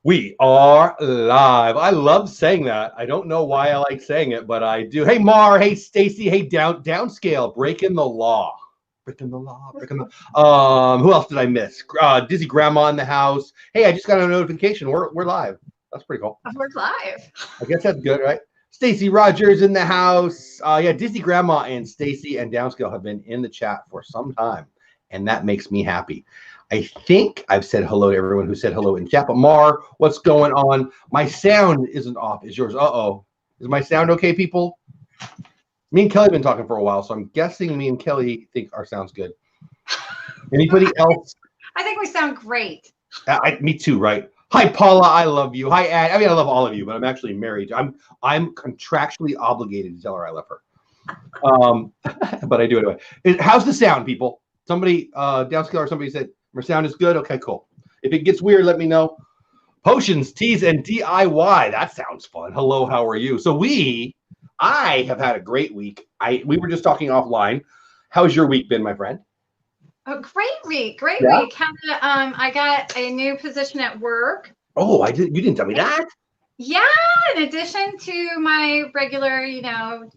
We are live. I love saying that. I don't know why I like saying it, but I do. Hey, Mar. Hey, Stacy. Hey, downscale. Breaking the law. Breaking the law. Breaking the. Who else did I miss? Dizzy Grandma in the house. Hey, I just got a notification. We're live. That's pretty cool. We're live. I guess that's good, right? Stacy Rogers in the house. Yeah, Dizzy Grandma and Stacy and Downscale have been in the chat for some time, and that makes me happy. I think I've said hello to everyone who said hello in chat. But Mar, what's going on? My sound isn't off. Is yours? Uh-oh. Is my sound okay, people? Me and Kelly have been talking for a while, so I'm guessing me and Kelly think our sound's good. Anybody else? I think we sound great. Me too, right? Hi, Paula. I love you. Hi, Ad. I mean, I love all of you, but I'm actually married. I'm contractually obligated to tell her I love her. But I do it anyway. How's the sound, people? Somebody, downscale or somebody said, my sound is good? Okay, cool. If it gets weird, let me know. Potions, teas, and DIY. That sounds fun. Hello, how are you? So I have had a great week. We were just talking offline. How's your week been, my friend? Oh, great week. Week. I got a new position at work. Oh, you didn't tell me that. Yeah, in addition to my regular,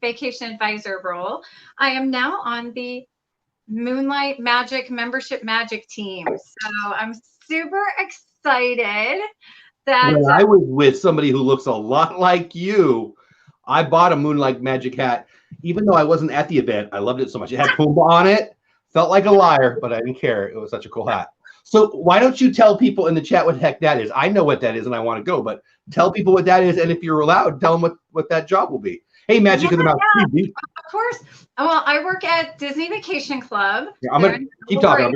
vacation advisor role, I am now on the Moonlight Magic membership magic team. So I'm super excited that when I was with somebody who looks a lot like you, I bought a Moonlight Magic hat. Even though I wasn't at the event, I loved it so much. It had Pumbaa on it. Felt like a liar, but I didn't care. It was such a cool hat. So why don't you tell people in the chat what the heck that is? I know what that is and I want to go, but tell people what that is. And if you're allowed, tell them what that job will be. Hey, Magic of the Mouse. Yeah, of course. Well, I work at Disney Vacation Club. Yeah, I'm going to keep talking.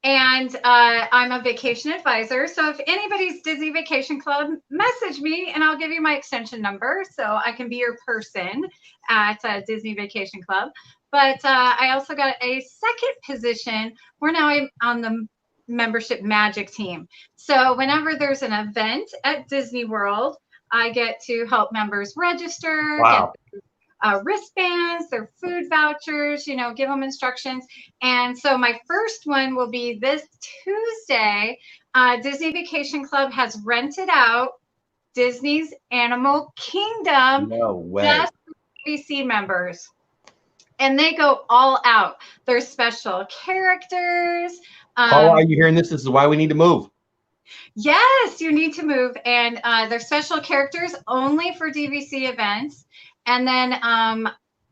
And I'm a vacation advisor. So if anybody's Disney Vacation Club, message me and I'll give you my extension number so I can be your person at Disney Vacation Club. But I also got a second position where now I'm on the membership magic team. So whenever there's an event at Disney World, I get to help members register, wow. Get wristbands, their food vouchers, give them instructions. And so my first one will be this Tuesday. Disney Vacation Club has rented out Disney's Animal Kingdom just for DVC members. And they go all out. There's special characters. Paula, are you hearing this? This is why we need to move. Yes, you need to move. And they're special characters only for DVC events. And then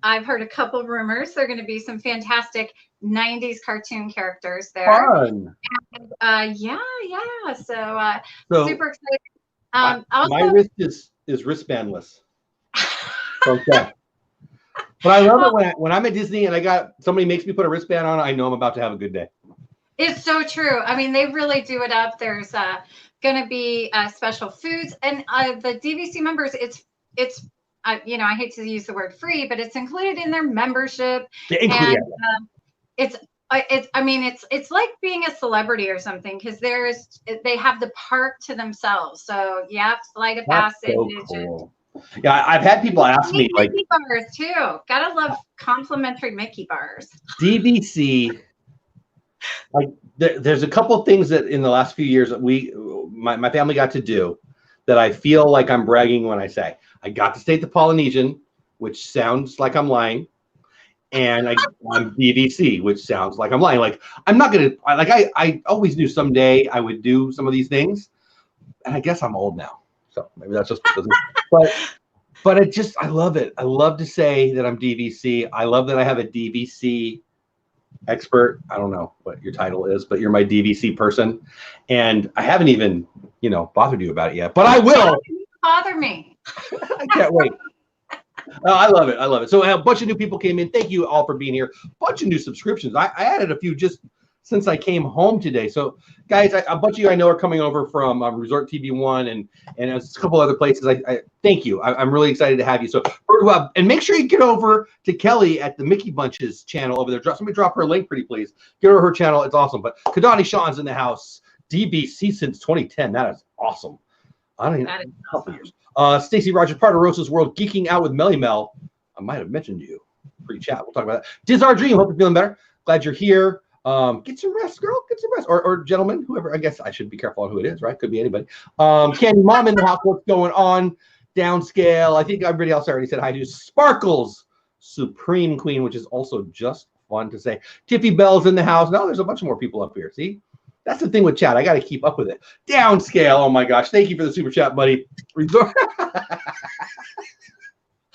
I've heard a couple of rumors. There are going to be some fantastic 90s cartoon characters there. Fun. And, yeah. So super excited. My wrist is wristbandless. Okay. But I love it when I'm at Disney and somebody makes me put a wristband on, I know I'm about to have a good day. It's so true. I mean, they really do it up. There's going to be special foods, and the DVC members. It's I hate to use the word free, but it's included in their membership. And it's like being a celebrity or something because they have the park to themselves. So flight of passage. So cool. Yeah, I've had people ask me like Mickey bars too. Gotta love complimentary Mickey bars. DVC. Like there's a couple of things that in the last few years that my family got to do that I feel like I'm bragging when I say I got to stay at the Polynesian, which sounds like I'm lying, and I'm DVC, which sounds like I'm lying. Like I'm not gonna I always knew someday I would do some of these things, and I guess I'm old now. So maybe that's just but I love it. I love to say that I'm DVC. I love that I have a DVC expert. I don't know what your title is, but you're my DVC person. And I haven't even, bothered you about it yet, but I will. Bother me. I can't wait. I love it. I love it. So a bunch of new people came in. Thank you all for being here. A bunch of new subscriptions. I added a few just since I came home today. So guys, a bunch of you I know are coming over from Resort TV One and a couple other places. I thank you. I'm really excited to have you. So and make sure you get over to Kelly at the Mickey Bunches channel over there. Somebody drop her link, pretty please. Get over her channel. It's awesome. But Kadani Sean's in the house. DBC since 2010. That is awesome. I don't even know. A couple years. Stacy Rogers, part of Rosa's World, geeking out with Melly Mel. I might have mentioned you pre-chat. We'll talk about that. Diz Our Dream. Hope you're feeling better. Glad you're here. Get some rest, girl. Get some rest. Or gentlemen, whoever. I guess I should be careful on who it is, right? Could be anybody. Candy Mom in the house. What's going on? Downscale. I think everybody else already said hi to Sparkles, Supreme Queen, which is also just fun to say. Tiffy Bell's in the house. No, there's a bunch more people up here. See? That's the thing with chat. I got to keep up with it. Downscale. Oh my gosh. Thank you for the super chat, buddy. Resort.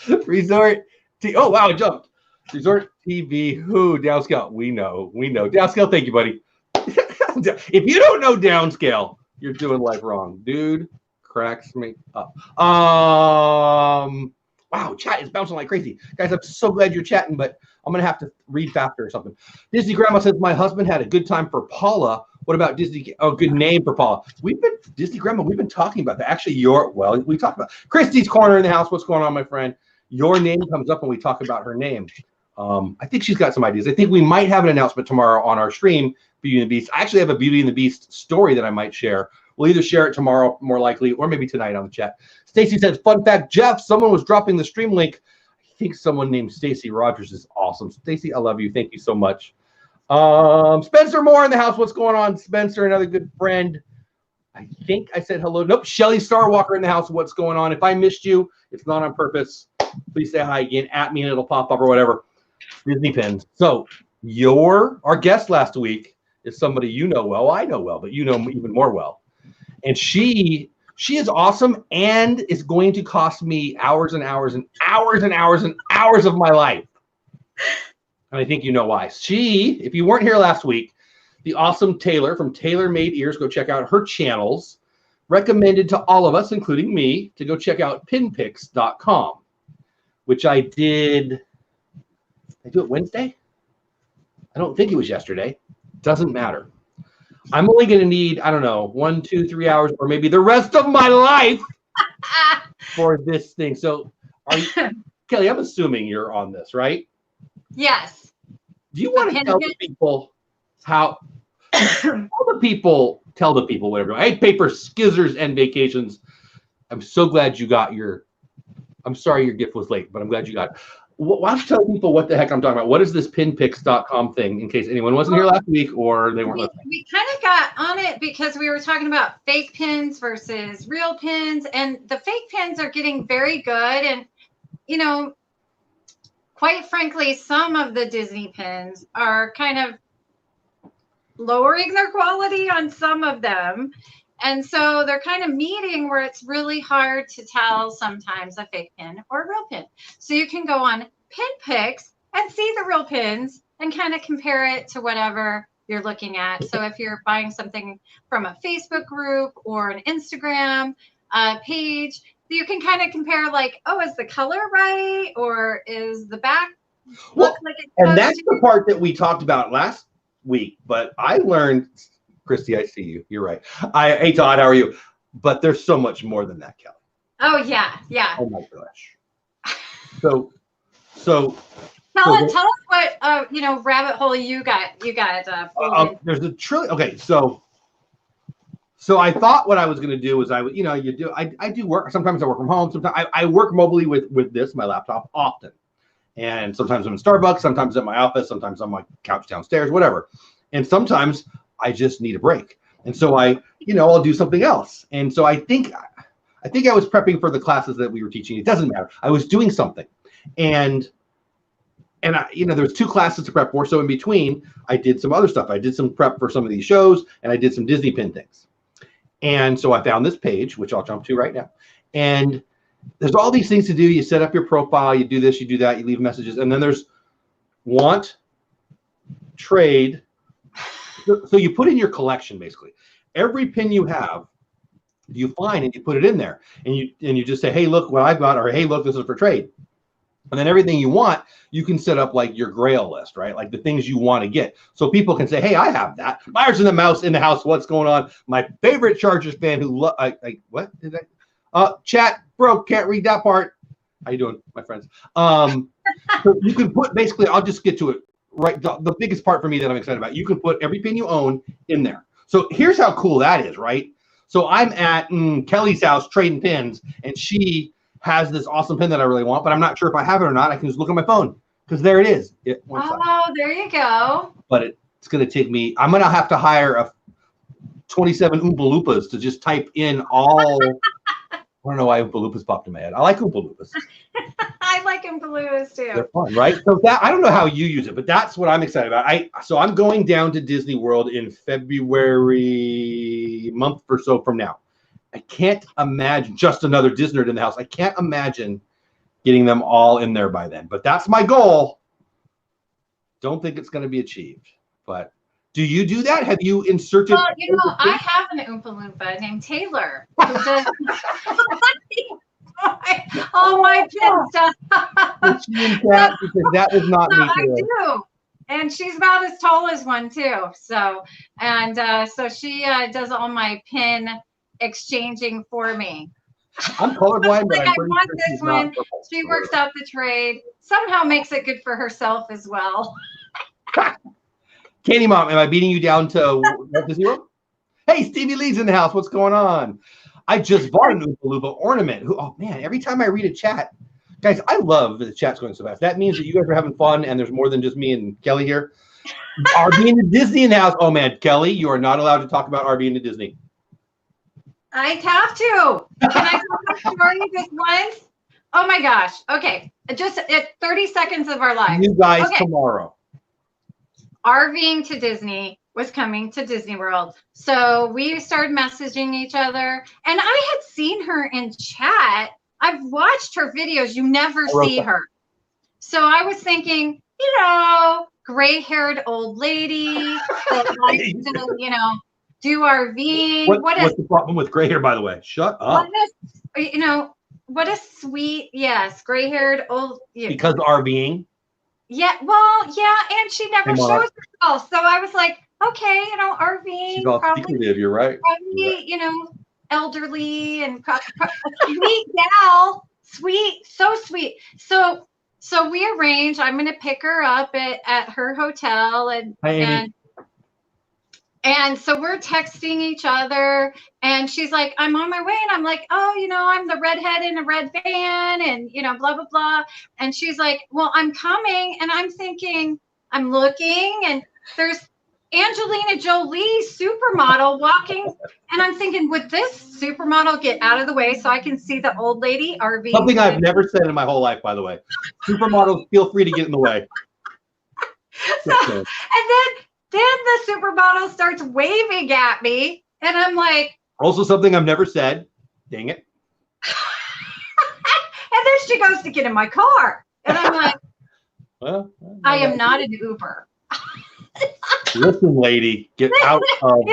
Oh, wow. It jumped. Resort TV. Who? Downscale. We know. Downscale. Thank you, buddy. If you don't know Downscale, you're doing life wrong. Dude cracks me up. Wow. Chat is bouncing like crazy. Guys, I'm so glad you're chatting, but I'm going to have to read faster or something. Disney Grandma says, my husband had a good time for Paula. What about Disney? Oh, good name for Paula. Disney Grandma, we've been talking about that. Actually, we talked about Christy's Corner in the house. What's going on, my friend? Your name comes up when we talk about her name. I think she's got some ideas. I think we might have an announcement tomorrow on our stream, Beauty and the Beast. I actually have a Beauty and the Beast story that I might share. We'll either share it tomorrow, more likely, or maybe tonight on the chat. Stacy says, fun fact, Jeff, someone was dropping the stream link. I think someone named Stacy Rogers is awesome. Stacy, I love you. Thank you so much. Spencer Moore in the house. What's going on, Spencer? Another good friend. I think I said hello. Nope. Shelly Starwalker in the house. What's going on? If I missed you, it's not on purpose. Please say hi again at me and it'll pop up or whatever. Disney pins. So our guest last week is somebody you know well. I know well, but you know even more well. And she is awesome and is going to cost me hours and hours and hours and hours and hours of my life. And I think you know why. If you weren't here last week, the awesome Taylor from Taylor Made Ears, go check out her channels, recommended to all of us, including me, to go check out pinpicks.com, which I did. Did I do it Wednesday? I don't think it was yesterday. Doesn't matter. I'm only going to need, I don't know, 1, 2, 3 hours, or maybe the rest of my life for this thing. So, Kelly, I'm assuming you're on this, right? Yes. Do you want to tell the people how? Tell the people whatever. Hey, paper, skizzers, and vacations. I'm so glad you got your. I'm sorry your gift was late, but I'm glad you got it. Why don't you tell people what the heck I'm talking about? What is this pinpicks.com thing, in case anyone wasn't here last week or they weren't listening? We kind of got on it because we were talking about fake pins versus real pins, and the fake pins are getting very good. And, quite frankly, some of the Disney pins are kind of lowering their quality on some of them. And so they're kind of meeting where it's really hard to tell sometimes a fake pin or a real pin. So you can go on PinPicks and see the real pins and kind of compare it to whatever you're looking at. So if you're buying something from a Facebook group or an Instagram page, you can kind of compare like, oh, is the color right? Or is the back look like it's and that's the part that we talked about last week. But I learned, Christy, I see you. You're right. Hey, Todd, how are you? But there's so much more than that, Kelly. Oh, yeah. Oh, my gosh. So tell us what, rabbit hole you got. There's a trillion. Okay, so I thought what I was going to do was I do work. Sometimes I work from home. Sometimes I work mobily with my laptop often. And sometimes I'm in Starbucks, sometimes at my office, sometimes on my couch downstairs, whatever. And sometimes I just need a break. And so I'll do something else. And so I think I was prepping for the classes that we were teaching. It doesn't matter. I was doing something. And there was 2 classes to prep for. So in between, I did some other stuff. I did some prep for some of these shows, and I did some Disney pin things. And so I found this page, which I'll jump to right now. And there's all these things to do. You set up your profile, you do this, you do that, you leave messages. And then there's want, trade. So you put in your collection, basically. Every pin you have, you find and you put it in there. And you just say, hey, look what I've got, or hey, look, this is for trade. And then everything you want, you can set up like your grail list, right? Like the things you want to get. So people can say, hey, I have that. Myers and the Mouse in the house. What's going on? My favorite Chargers fan who what did I? Chat, bro, can't read that part. How you doing, my friends? So you can put, basically, I'll just get to it. Right, the biggest part for me that I'm excited about, you can put every pin you own in there. So here's how cool that is, right? So I'm at Kelly's house trading pins, and she has this awesome pin that I really want, but I'm not sure if I have it or not. I can just look on my phone because there it is. There you go. But It's going to take me. I'm going to have to hire a 27 Oompa Loompas to just type in all. I don't know why Oompa Loompas popped in my head. I like Oompa Loompas. I like Oompa Loompas too. They're fun, right? So that I don't know how you use it, but that's what I'm excited about. So I'm going down to Disney World in February, month or so from now. I can't imagine just another Disney in the house. I can't imagine getting them all in there by then. But that's my goal. Don't think it's going to be achieved. But do you do that? Have you inserted? Well, you know, I have an Oompa Loompa named Taylor who does all my pin stuff. That was not me. I do. And she's about as tall as one too. So, so she does all my pin exchanging for me. I'm colorblind, but like I want this one. She works out the trade. Somehow makes it good for herself as well. Candy Mom, am I beating you down to zero? Hey, Stevie Lee's in the house. What's going on? I just bought an Oompa Loompa ornament. Oh man, every time I read a chat, guys, I love that the chat's going so fast. That means that you guys are having fun, and there's more than just me and Kelly here. RV into Disney in the house. Oh man, Kelly, you are not allowed to talk about RV into Disney. I have to. Can I tell my story just once? Oh my gosh. Okay. Just 30 seconds of our life. You guys tomorrow. RVing to Disney was coming to Disney World. So we started messaging each other. And I had seen her in chat. I've watched her videos. You never see her. So I was thinking, you know, gray-haired old lady that likes to, you know, do RVing. What's the problem with gray hair, by the way? Shut up. What a sweet, yes, gray-haired old. Because RVing? Yeah, well, yeah, and she never shows herself. So I was like, okay, you know, RVing. She's all secretive, you're right. Probably, you know, elderly and sweet gal. Sweet, so sweet. So we arranged, I'm going to pick her up at her hotel and so we're texting each other and she's like, I'm on my way. And I'm like, oh, you know, I'm the redhead in a red van and, you know, blah, blah, blah. And she's like, well, I'm coming. And I'm thinking, I'm looking and there's Angelina Jolie supermodel walking. And I'm thinking, would this supermodel get out of the way so I can see the old lady RV? Something I've never said in my whole life, by the way. Supermodels, feel free to get in the way. And then the supermodel starts waving at me, and I'm like... Also something I've never said. Dang it. And then she goes to get in my car. And I'm like, I am not an Uber. Listen, lady, get out of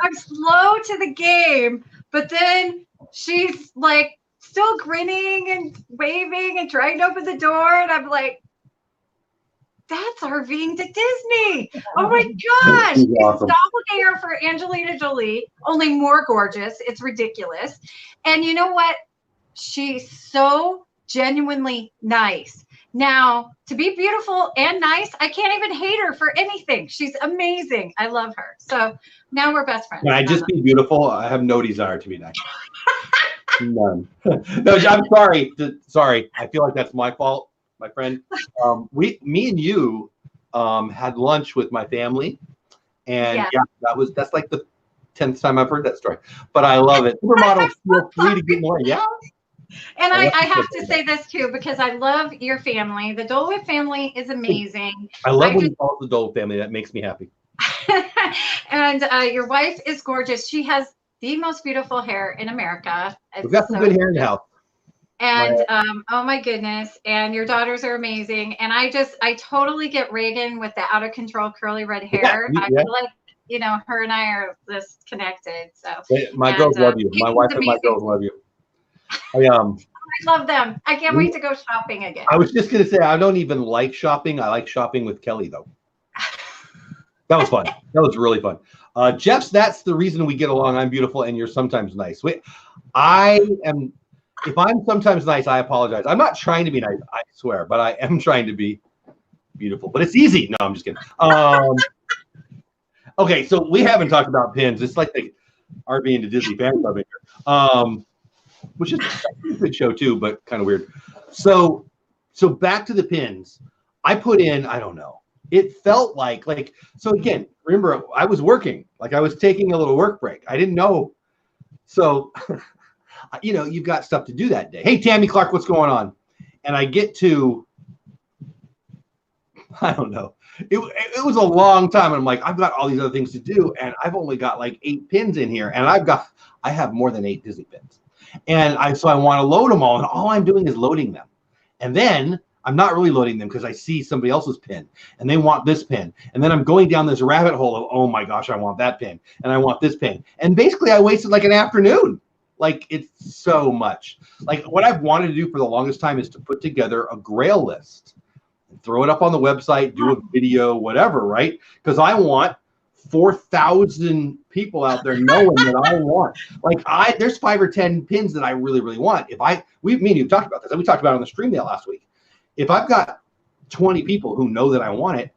I'm slow to the game, but then she's like still grinning and waving and trying to open the door, and I'm like, that's RVing to Disney. Oh my gosh. It's awesome. Doppelganger for Angelina Jolie, only more gorgeous. It's ridiculous. And you know what? She's so genuinely nice. Now, to be beautiful and nice, I can't even hate her for anything. She's amazing. I love her. So now we're best friends. Can I just be beautiful? I have no desire to be nice. None. No, I'm sorry. Sorry. I feel like that's my fault. My friend, me and you had lunch with my family, and that's like the 10th time I've heard that story. But I love it. Supermodels, feel free to get more. Yeah. And I have to say this too because I love your family. The Dole Whip family is amazing. I love when you call it the Dole family. That makes me happy. And your wife is gorgeous. She has the most beautiful hair in America. We've got some good hair in the house. And oh my goodness, and your daughters are amazing. And I totally get Reagan with the out of control curly red hair. I feel like, you know, her and I are just connected. So my girls love you. My wife and my girls love you. I love them. I can't wait to go shopping again. I was just gonna say I don't even like shopping. I like shopping with Kelly though. That was fun. That was really fun. Jeff's, that's the reason we get along. I'm beautiful and you're sometimes nice. If I'm sometimes nice, I apologize. I'm not trying to be nice, I swear, but I am trying to be beautiful. But it's easy. No, I'm just kidding. Okay, so we haven't talked about pins. It's like the RV into Disney fan club here, which is a good show too, but kind of weird. So back to the pins. I put in, I don't know, it felt like so again, remember I was working, like I was taking a little work break. I didn't know. So, you know, you've got stuff to do that day. Hey, Tammy Clark, what's going on? And I get to, I don't know. It was a long time. And I'm like, I've got all these other things to do. And I've only got like 8 pins in here. And I have more than 8 Disney pins. And so I want to load them all. And all I'm doing is loading them. And then I'm not really loading them because I see somebody else's pin and they want this pin. And then I'm going down this rabbit hole of, oh my gosh, I want that pin and I want this pin. And basically I wasted like an afternoon. Like it's so much. Like what I've wanted to do for the longest time is to put together a Grail list, throw it up on the website, do a video, whatever, right? Because I want 4,000 people out there knowing that I want. Like there's 5 or 10 pins that I really, really want. Me and you talked about this. We talked about it on the stream mail last week. If I've got 20 people who know that I want it,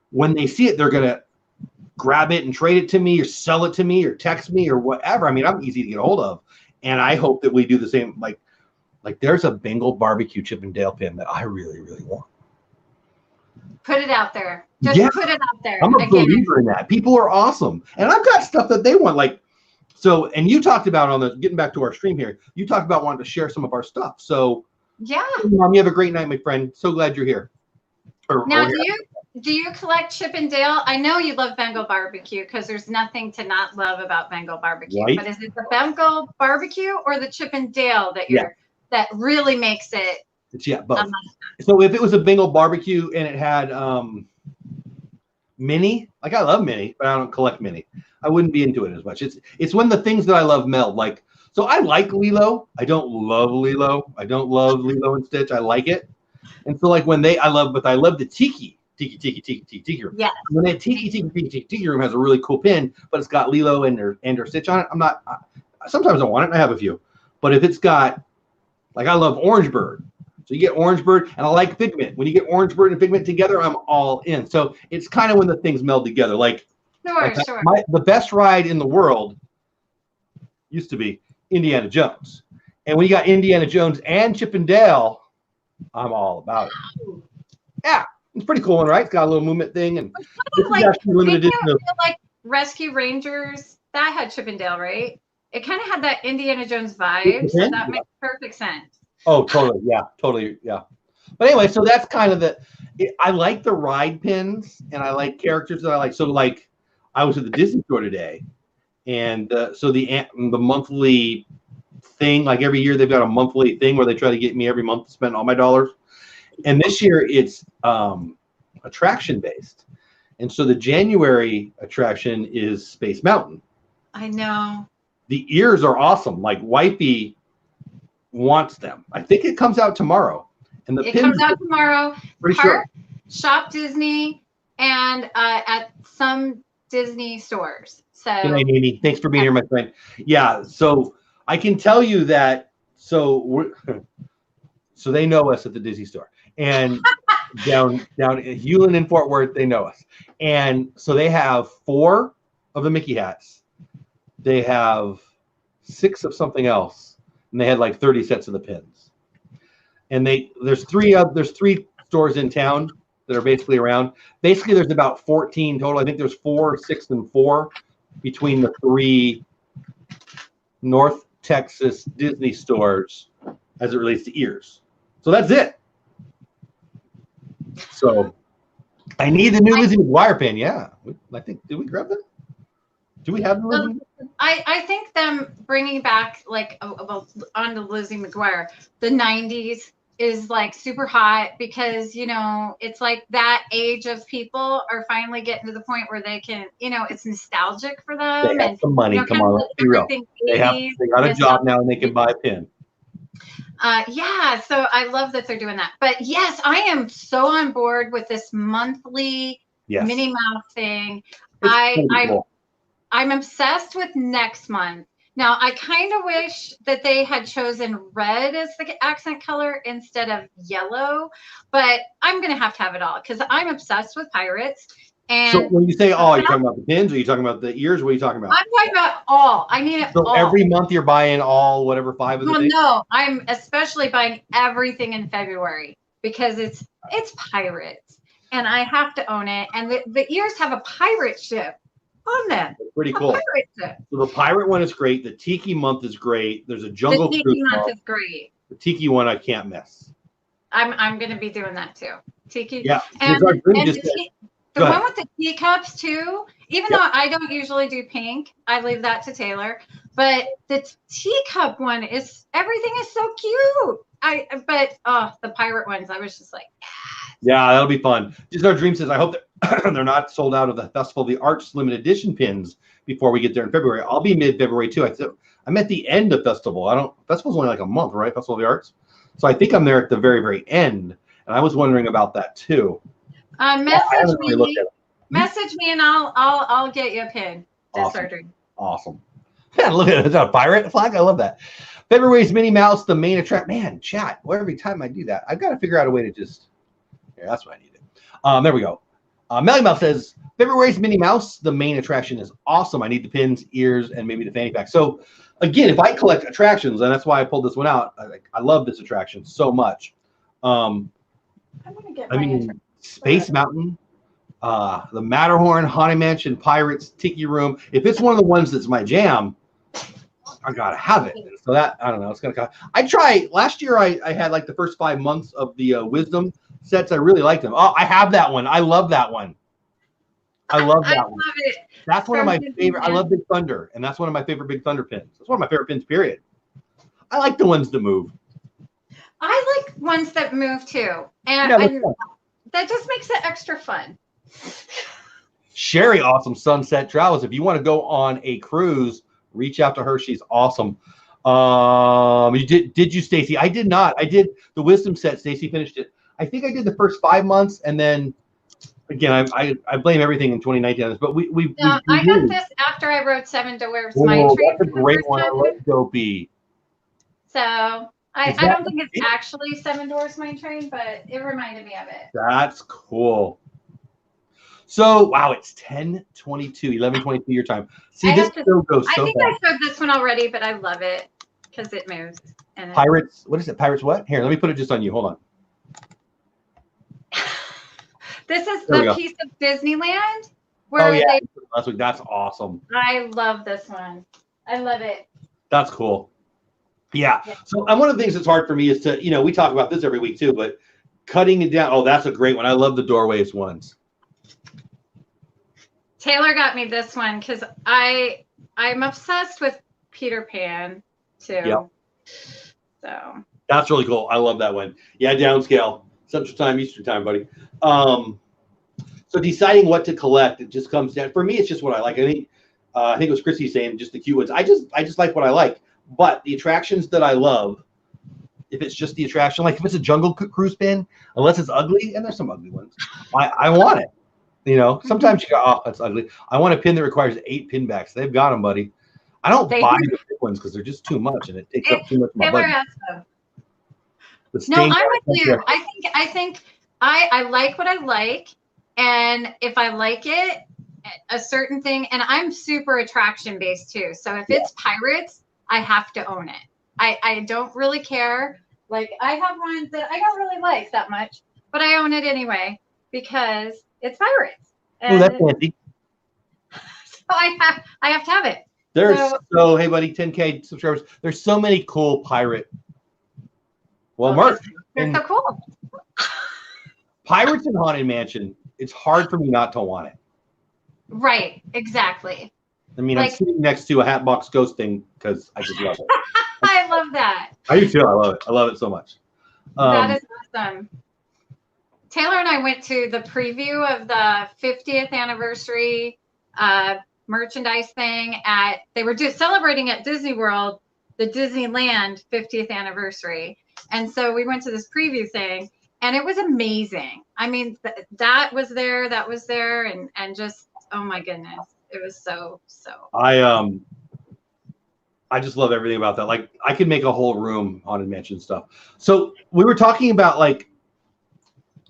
when they see it, they're going to grab it and trade it to me or sell it to me or text me or whatever. I mean, I'm easy to get a hold of. And I hope that we do the same. Like there's a Bengal barbecue Chip and Dale pin that I really, really want. Put it out there. Just put it out there. I'm a believer in that. People are awesome. And I've got stuff that they want. Like, so, and you talked about getting back to our stream here, you talked about wanting to share some of our stuff. So, yeah. Mom, you have a great night, my friend. So glad you're here. Now, do you collect Chip and Dale? I know you love Bengal barbecue because there's nothing to not love about Bengal barbecue. Right? But is it the Bengal barbecue or the Chip and Dale that really makes it? It's both. So if it was a Bengal barbecue and it had mini, like I love mini, but I don't collect mini. I wouldn't be into it as much. It's when the things that I love meld. Like, so I like Lilo. I don't love Lilo. I don't love Lilo and Stitch. I like it. And so like when I love the tiki room. Yeah. When that tiki room has a really cool pin, but it's got Lilo and her Stitch on it. Sometimes I want it and I have a few. But if it's got, like I love Orange Bird. So you get Orange Bird and I like Figment. When you get Orange Bird and Figment together, I'm all in. So it's kind of when the things meld together. Like, sure. The best ride in the world used to be Indiana Jones. And when you got Indiana Jones and Chip and Dale, I'm all about it. Yeah, it's a pretty cool one, right? It's got a little movement thing. And this is actually limited edition. Like Rescue Rangers, that had Chip and Dale, right? It kind of had that Indiana Jones vibe. So that makes perfect sense. Oh, totally. Yeah, totally. Yeah. But anyway, so that's kind of I like the ride pins and I like characters that I like. So like I was at the Disney store today and so the monthly thing, like every year they've got a monthly thing where they try to get me every month to spend all my dollars. And this year it's attraction based. And so the January attraction is Space Mountain. I know. The ears are awesome. Like Wifey wants them. I think it comes out tomorrow. And it comes out tomorrow. Pretty sure. Shop Disney and at some Disney stores. So good night, Amy. Thanks for being here, my friend. Yeah, so I can tell you that so they know us at the Disney store. And down in Hewlin and Fort Worth, they know us. And so they have 4 of the Mickey hats. They have 6 of something else. And they had like 30 sets of the pins. And there's 3 stores in town that are basically around. Basically, there's about 14 total. I think there's 4, 6, and 4 between the 3 North Texas Disney stores as it relates to ears. So that's it. So I need the new Lizzie McGuire pin. Yeah, I think, did we grab that? Do we have the Lizzie? I think them bringing back like on the Lizzie McGuire, the 90s is like super hot because, you know, it's like that age of people are finally getting to the point where they can, you know, it's nostalgic for them. They have some money. You know, come on, let's be real. They got a job now and they can buy a pin. Yeah, so I love that they're doing that. But yes, I am so on board with this monthly Minnie Mouse thing. I'm obsessed with next month. Now, I kind of wish that they had chosen red as the accent color instead of yellow, but I'm going to have it all because I'm obsessed with pirates. And so when you say all, you're talking about the pins, or are you talking about the ears? What are you talking about? I'm talking about all. I need it all. So every month you're buying all, whatever, 5 of the things? No, I'm especially buying everything in February because it's pirates. and I have to own it. And the ears have a pirate ship on them. Pretty cool. Pirate ship. So the pirate one is great. The Tiki month is great. There's a Jungle The Cruise Tiki month is great. The Tiki one I can't miss. I'm going to be doing that too. Tiki. Yeah. And the Go one ahead. with the teacups too, even though I don't usually do pink, I leave that to Taylor. But the teacup one everything is so cute. But the pirate ones, I was just like, yeah, that'll be fun. Just Our Dream says, I hope that they're not sold out of the Festival of the Arts limited edition pins before we get there in February. I'll be mid-February too. I'm at the end of festival. Festival's only like a month, right? Festival of the Arts. So I think I'm there at the very, very end. And I was wondering about that too. Message me and I'll get you a pin. Awesome. Man, look at it. Is that a pirate flag? I love that. February's Minnie Mouse, the main attraction. Man, chat. Well, every time I do that, I've got to figure out a way to just. Yeah, that's what I needed. There we go. Melly Mouse says February's Minnie Mouse, the main attraction is awesome. I need the pins, ears, and maybe the fanny pack. So again, if I collect attractions, and that's why I pulled this one out. I love this attraction so much. I'm gonna get Space Mountain, the Matterhorn, Haunted Mansion, Pirates, Tiki Room. If it's one of the ones that's my jam, I gotta have it. So that, I don't know, it's gonna come. I tried last year. I had like the first 5 months of the Wisdom sets. I really liked them. Oh, I have that one. I love that one. I love that one. Love it. That's one of my favorite. I love Big Thunder, and that's one of my favorite Big Thunder pins. That's one of my favorite pins, period. I like the ones that move. I like ones that move too. And that just makes it extra fun. Sherry, awesome Sunset Travels. If you want to go on a cruise, reach out to her. She's awesome. Did you, Stacy? I did not. I did the Wisdom set. Stacy finished it. I think I did the first 5 months, and then again, I blame everything in 2019 on this. But I got this after I wrote Seven Dwarfs Mine Train. That's a great one. I love Dopey. So I don't think it's actually Seven Dwarfs Mine Train, but it reminded me of it. That's cool. So, wow, it's 10:22, 11:22 your time. See, this still goes so fast. I think I showed this one already, but I love it because it moves. And Pirates, what is it? Pirates what? Here, let me put it just on you. Hold on. This is the piece of Disneyland where last week. That's awesome. I love this one. I love it. That's cool. Yeah. So, and one of the things that's hard for me is to, we talk about this every week too, but cutting it down. Oh, that's a great one. I love the Doorways ones. Taylor got me this one because I'm obsessed with Peter Pan too. Yep. So that's really cool. I love that one. Yeah, downscale. Central Time, Eastern Time, buddy. So deciding what to collect, it just comes down. For me, it's just what I like. I think it was Chrissy saying just the cute ones. I just like what I like. But the attractions that I love, if it's just the attraction, like if it's a Jungle Cruise pin, unless it's ugly, and there's some ugly ones, I want it. Sometimes you go, oh, that's ugly. I want a pin that requires 8 pin backs. They've got them, buddy. I don't buy the big ones because they're just too much, and it takes up too much of my budget. No, I'm with you. I think I like what I like, and if I like it, a certain thing, and I'm super attraction based too. So if it's Pirates, I have to own it. I don't really care. Like I have one that I don't really like that much, but I own it anyway because it's Pirates. Oh, that's handy. So I have to have it. Hey buddy, 10K subscribers. There's so many cool pirate. Well, Mark, they're so cool. Pirates and Haunted Mansion. It's hard for me not to want it. Right. Exactly. I mean, I'm sitting next to a Hatbox Ghost thing because I just love it. I love that. I do too. I love it. I love it so much. That is awesome. Taylor and I went to the preview of the 50th anniversary merchandise thing they were just celebrating at Disney World, the Disneyland 50th anniversary. And so we went to this preview thing and it was amazing. I mean, that was there, and just, oh my goodness. It was so. I just love everything about that. Like I could make a whole room Haunted Mansion stuff. So we were talking about like,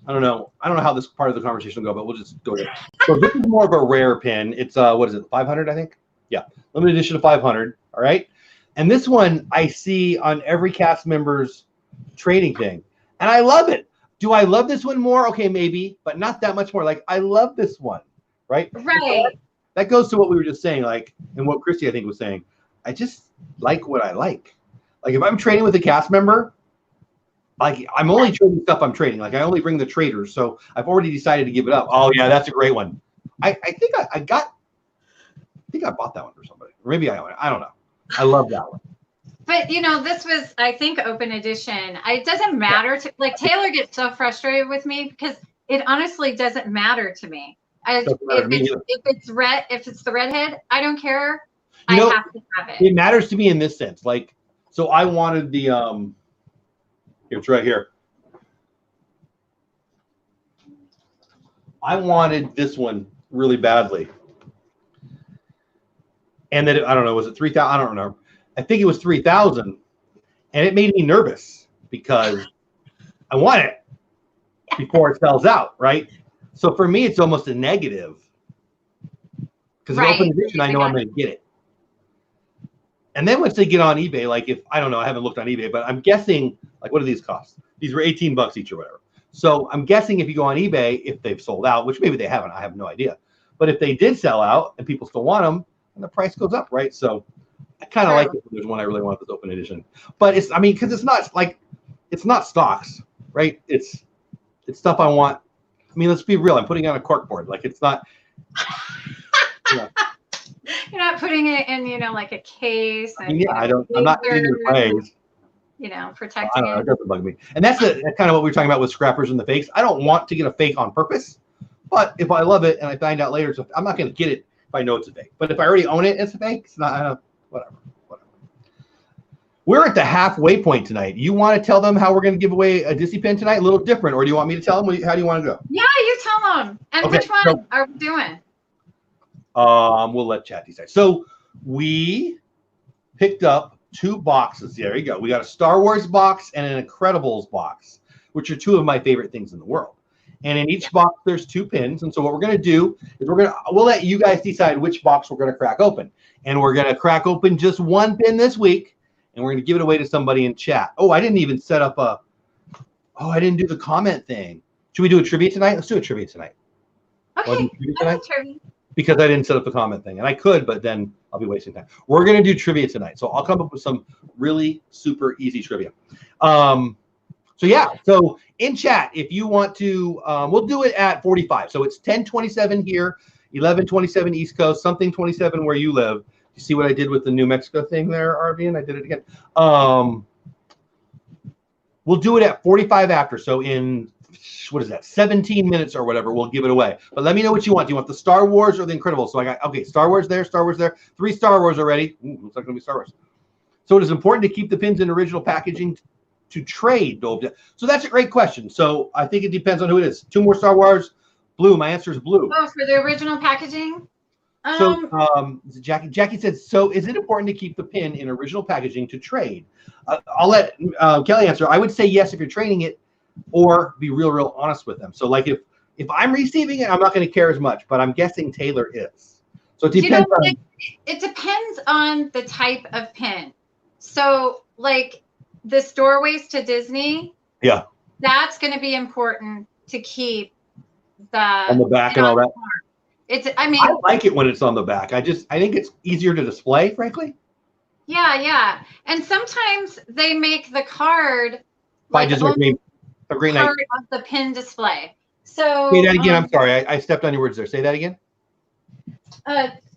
I don't know how this part of the conversation will go, but we'll just go there. So this is more of a rare pin. It's what is it, 500, I think? Yeah, limited edition of 500. All right, and this one I see on every cast member's trading thing, and I love it. Do I love this one more? Okay, maybe, but not that much more. Like, I love this one, right? Right. That goes to what we were just saying, like, and what Christy, I think, was saying. I just like what I like. Like, if I'm trading with a cast member, like, I'm only trading stuff I'm trading. Like, I only bring the traders, so I've already decided to give it up. Oh, yeah, that's a great one. I think I bought that one for somebody. Or maybe I own it. I don't know. I love that one. But this was, I think, open edition. It doesn't matter to, like, Taylor gets so frustrated with me because it honestly doesn't matter to me. If it's red, if it's the redhead, I don't care. I have to have it. It matters to me in this sense. Like, so I wanted the it's right here. I wanted this one really badly. And then I don't know, was it 3,000? I don't know. I think it was 3,000, and it made me nervous because I want it before it sells out, right? So for me, it's almost a negative because in open edition, I know I'm going to get it. And then once they get on eBay, like if I don't know, I haven't looked on eBay, but I'm guessing like what do these cost? These were $18 each or whatever. So I'm guessing if you go on eBay, if they've sold out, which maybe they haven't, I have no idea. But if they did sell out and people still want them, then the price goes up, right? So I kind of like it. There's one I really want this open edition, but it's, I mean, because it's not like, it's not stocks, right? It's stuff I want. I mean, let's be real. I'm putting it on a cork board. Like it's not. You're not putting it in, like a case. And, yeah, I'm not getting the praise. Protecting I don't know, it doesn't bug me. And that's kind of what we were talking about with scrappers and the fakes. I don't want to get a fake on purpose, but if I love it and I find out later, so I'm not going to get it if I know it's a fake. But if I already own it, it's a fake. It's not. Whatever. We're at the halfway point tonight. You want to tell them how we're going to give away a Disney pin tonight? A little different, or do you want me to tell them? How do you want to go? Yeah, you tell them. And which one are we doing? We'll let chat decide. So we picked up 2 boxes. There you go. We got a Star Wars box and an Incredibles box, which are 2 of my favorite things in the world. And in each box, there's 2 pins. And so what we're going to do is we'll let you guys decide which box we're going to crack open. And we're going to crack open just 1 pin this week, and we're going to give it away to somebody in chat. Oh, I didn't even set up I didn't do the comment thing. Should we do a trivia tonight? Let's do a trivia tonight. Okay. Because I didn't set up the comment thing. And I could, but then I'll be wasting time. We're going to do trivia tonight. So I'll come up with some really super easy trivia. So in chat, if you want to, we'll do it at 45. So it's 10:27 here, 11:27 East Coast, something 27 where you live. You see what I did with the New Mexico thing there, Arvian? I did it again. We'll do it at 45 after. So in, 17 minutes or whatever, we'll give it away. But let me know what you want. Do you want the Star Wars or the Incredibles? So I got, okay, Star Wars there, 3 Star Wars already. Ooh, looks like it'll be Star Wars. So it is important to keep the pins in original packaging to trade. So that's a great question. So I think it depends on who it is. 2 more Star Wars, blue. My answer is blue. Oh, for the original packaging? So Jackie said, so is it important to keep the pin in original packaging to trade? I'll let Kelly answer. I would say yes if you're trading it, or be real honest with them. So like if I'm receiving it, I'm not going to care as much, but I'm guessing Taylor is. So it depends it depends on the type of pin. So like the Doorways to Disney, that's going to be important to keep on the back and all that. I like it when it's on the back. I think it's easier to display, frankly. Yeah. And sometimes they make the card by just a great night of the pin display. So say that again. I'm sorry, I stepped on your words there. Say that again.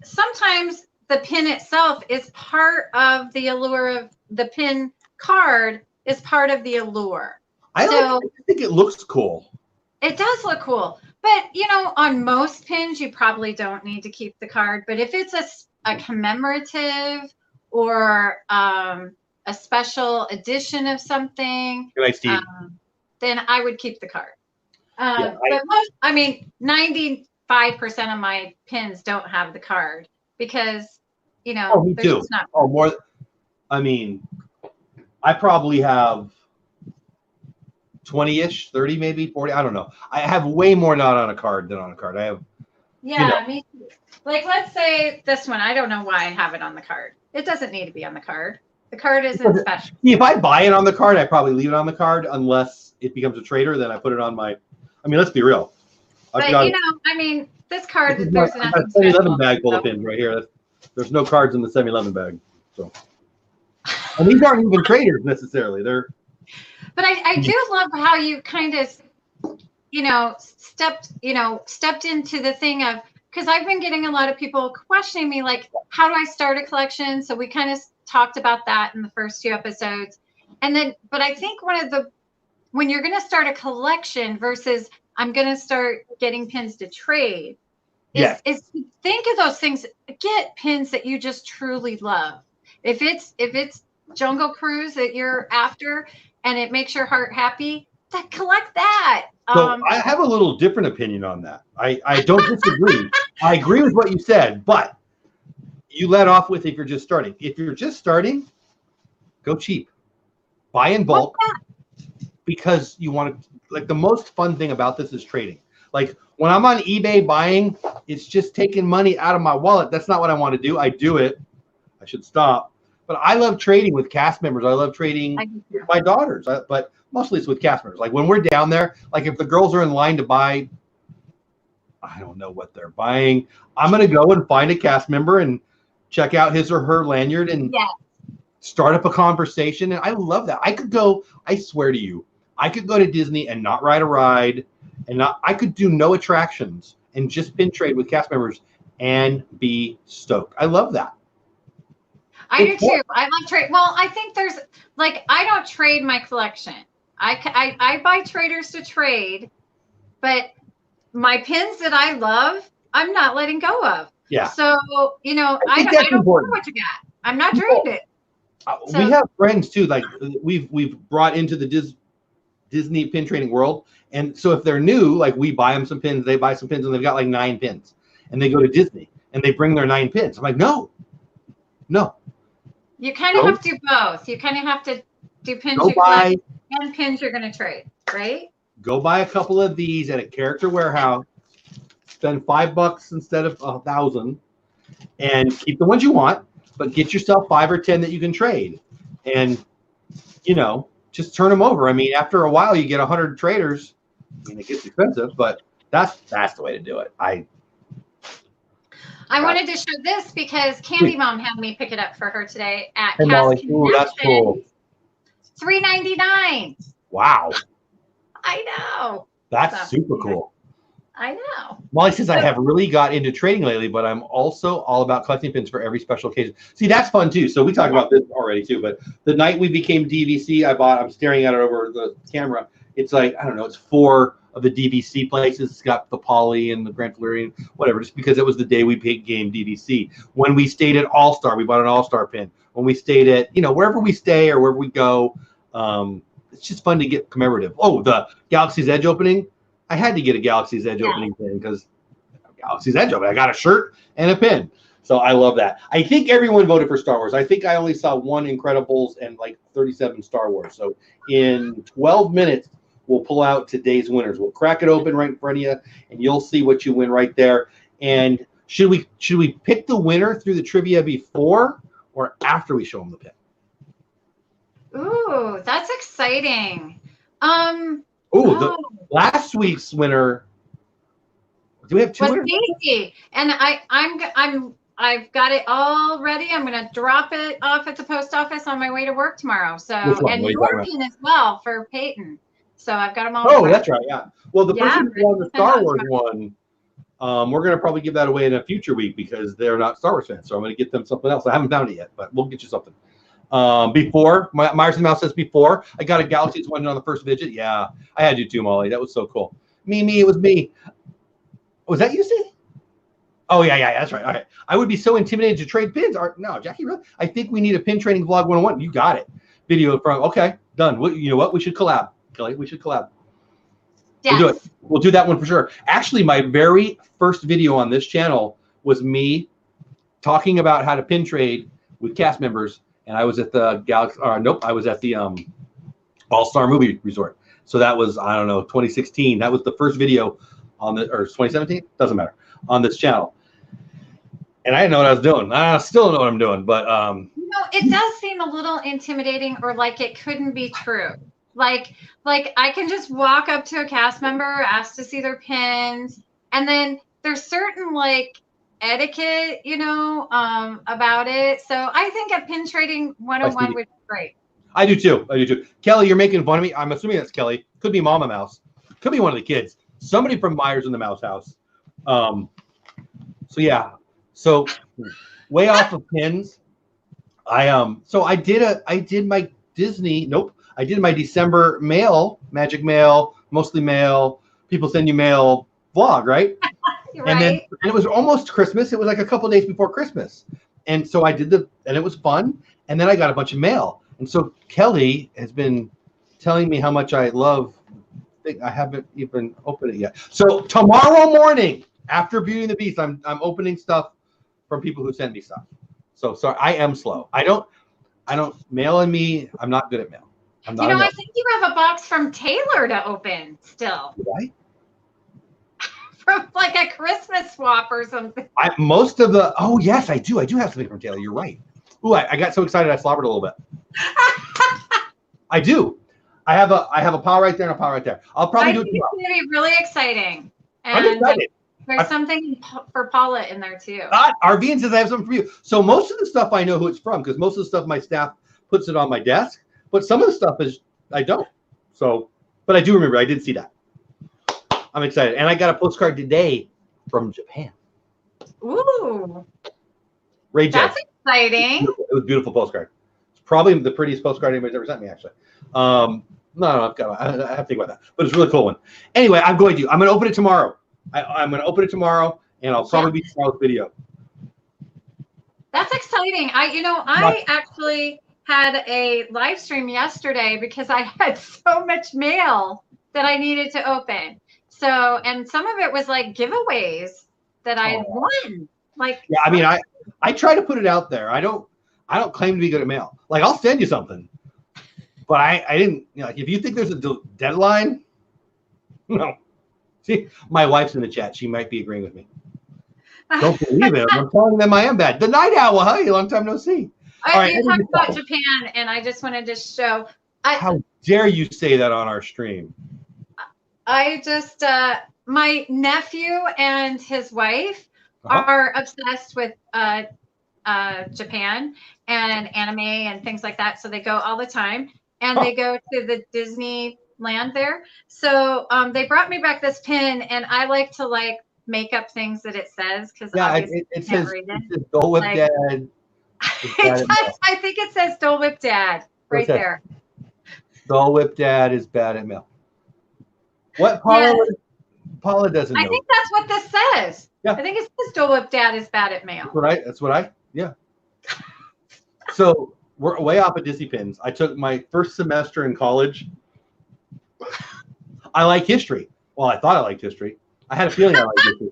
Sometimes the pin itself is part of the allure of the pin card is part of the allure. I think it looks cool. It does look cool. But, on most pins, you probably don't need to keep the card. But if it's a commemorative or a special edition of something, then I would keep the card. But 95% of my pins don't have the card because, me too. Not more. I mean, I probably have 20-ish, 30 maybe, 40. I don't know. I have way more not on a card than on a card. I have. Me too. Like, let's say this one. I don't know why I have it on the card. It doesn't need to be on the card. The card isn't special. If I buy it on the card, I probably leave it on the card unless it becomes a trader, then I put it on my. I mean, let's be real. But you know, I mean, this card, there's I've got nothing a 7-Eleven special. bag full of pins right here. There's no cards in the 7-Eleven bag. So, and these aren't even traders necessarily. They're. But I do love how you kind of, you know, stepped into the thing of, because I've been getting a lot of people questioning me, like, how do I start a collection? So we kind of talked about that in the first 2 episodes. And then, but I think when you're going to start a collection versus I'm going to start getting pins to trade, is think of those things. Get pins that you just truly love. If it's Jungle Cruise that you're after and it makes your heart happy, then collect that. So I have a little different opinion on that. I don't disagree. I agree with what you said, but you let off with if you're just starting. If you're just starting, go cheap. Buy in bulk because you want to, like, the most fun thing about this is trading. Like when I'm on eBay buying, it's just taking money out of my wallet. That's not what I want to do. I do it. I should stop. But I love trading with cast members. I love trading with my daughters. But mostly it's with cast members. Like when we're down there, like if the girls are in line to buy, I don't know what they're buying, I'm going to go and find a cast member and check out his or her lanyard and start up a conversation. And I love that. I could go, I swear to you, I could go to Disney and not ride a ride and I could do no attractions and just pin trade with cast members and be stoked. I love that. I do too. I love trade. Well, I think there's like, I don't trade my collection. I buy traders to trade, but my pins that I love, I'm not letting go of. Yeah. So, you know, I don't care what you got. I'm not trading it. So, we have friends too. Like we've brought into the Disney pin trading world. And so if they're new, like we buy them some pins, they buy some pins and they've got like 9 pins and they go to Disney and they bring their 9 pins. I'm like, no. You kind of have to do both. You kind of have to do pins you collect and pins you're going to trade, right? Go buy a couple of these at a character warehouse, spend $5 instead of 1,000 and keep the ones you want, but get yourself 5 or 10 that you can trade. And, you know, just turn them over. I mean, after a while, you get 100 traders. I mean, it gets expensive, but that's the way to do it. I wanted to show this because Candy Mom had me pick it up for her today at Cast Molly. Ooh, that's cool. $3.99. Wow. I know. That's super cool. I know. Molly says, I have really got into trading lately, but I'm also all about collecting pins for every special occasion. See, that's fun too. So we talked about this already too, but the night we became DVC, I'm staring at it over the camera. It's like, I don't know, it's 4 of the DVC places. It's got the Poly and the Grand Floridian, whatever, just because it was the day we became DVC. When we stayed at All-Star, we bought an All-Star pin. When we stayed at, you know, wherever we stay or wherever we go, it's just fun to get commemorative. Oh, the Galaxy's Edge opening. I had to get a Galaxy's Edge opening pin because Galaxy's Edge opening. I got a shirt and a pin. So I love that. I think everyone voted for Star Wars. I think I only saw 1 Incredibles and like 37 Star Wars. So in 12 minutes, we'll pull out today's winners. We'll crack it open right in front of you, and you'll see what you win right there. And should we pick the winner through the trivia before or after we show them the pin? Ooh, that's exciting. The last week's winner. Do we have 2 winners? Daisy, and I've got it all ready. I'm going to drop it off at the post office on my way to work tomorrow. So, and your pin as well for Peyton. So I've got them all. Oh, that's right. Yeah. Well, the person who won the Star Wars one, we're going to probably give that away in a future week because they're not Star Wars fans. So I'm going to get them something else. I haven't found it yet, but we'll get you something. Before, Myers and Mouse says before, I got a Galaxy's one on the first visit. Yeah, I had you too, Molly. That was so cool. Me, it was me. Was that you, Steve? Oh, yeah, that's right. All right. I would be so intimidated to trade pins. No, Jackie, really? I think we need a pin trading vlog 101. You got it. Video from, okay, done. You know what? We should collab. Kelly, we should collab. Yes. We'll do it. We'll do that one for sure. Actually, my very first video on this channel was me talking about how to pin trade with cast members, and I was at the I was at the All-Star Movie Resort. So that was, I don't know, 2016. That was the first video on the, or 2017? Doesn't matter, on this channel. And I didn't know what I was doing. I still don't know what I'm doing, but you know, it does seem a little intimidating or like it couldn't be true. Like I can just walk up to a cast member, ask to see their pins, and then there's certain like etiquette, about it. So I think a pin trading 101 would be great. I do too. Kelly, you're making fun of me. I'm assuming that's Kelly. Could be Mama Mouse. Could be one of the kids. Somebody from Myers in the Mouse House. So yeah. So way off of pins. I did my Disney. Nope. I did my December mail, magic mail, mostly mail. People send you mail vlog, right? Right. And it was almost Christmas. It was like a couple days before Christmas. And so I did and it was fun. And then I got a bunch of mail. And so Kelly has been telling me how much I love. I haven't even opened it yet. So tomorrow morning, after Beauty and the Beast, I'm opening stuff from people who send me stuff. So I am slow. I don't mail in me. I'm not good at mail. I think you have a box from Taylor to open still. Right? From like a Christmas swap or something. Oh yes, I do. I do have something from Taylor. You're right. Ooh, I got so excited I slobbered a little bit. I do. I have a pile right there and a pile right there. I'll probably do it tomorrow. It's going to be really exciting. And I'm excited. There's something for Paula in there too. Arvian says I have something for you. So most of the stuff I know who it's from because most of the stuff my staff puts it on my desk, but some of the stuff I don't. So, but I do remember I did see that. I'm excited, and I got a postcard today from Japan. Ooh, Ray J. That's exciting. It was a beautiful postcard. It's probably the prettiest postcard anybody's ever sent me, actually. No, I have to think about that, but it's a really cool one. Anyway, I'm going to open it tomorrow. I'm going to open it tomorrow, and I'll probably be tomorrow's video. That's exciting. I actually had a live stream yesterday because I had so much mail that I needed to open. So, and some of it was like giveaways that I won. Like, yeah, I mean, I try to put it out there. I don't claim to be good at mail. Like, I'll send you something, but I didn't. Like, if you think there's a deadline, no. See, my wife's in the chat. She might be agreeing with me. Don't believe it. I'm telling them I am bad. The Night Owl. Hi, long time no see. You talked about Japan, and I just wanted to show. How dare you say that on our stream? I just, my nephew and his wife are obsessed with Japan and anime and things like that. So they go all the time, and they go to the Disneyland there. So they brought me back this pin, and I like to make up things that it says because it says Dole Whip Dad. I think it says Dole Whip Dad right there. Dole Whip Dad is bad at mail. What Paula doesn't know. I think that's what this says. Yeah. I think it says Dole Whip Dad is bad at mail. That's what I So we're way off of Disney pins. I took my first semester in college. I like history. Well, I thought I liked history. I had a feeling I liked history.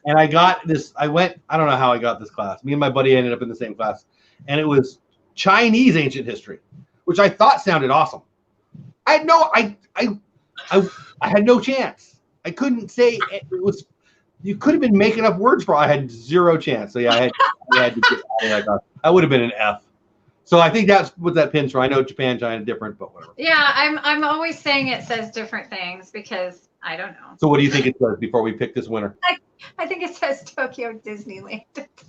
And I got this, I don't know how I got this class. Me and my buddy ended up in the same class. And it was Chinese ancient history, which I thought sounded awesome. I had no chance. I couldn't say it was. You could have been making up words for. I had zero chance. So yeah, I had to get out of that class. I would have been an F. So I think that's what that pin's from. I know Japan, China, different, but whatever. Yeah, I'm always saying it says different things because I don't know. So what do you think it says before we pick this winner? I think it says Tokyo Disneyland.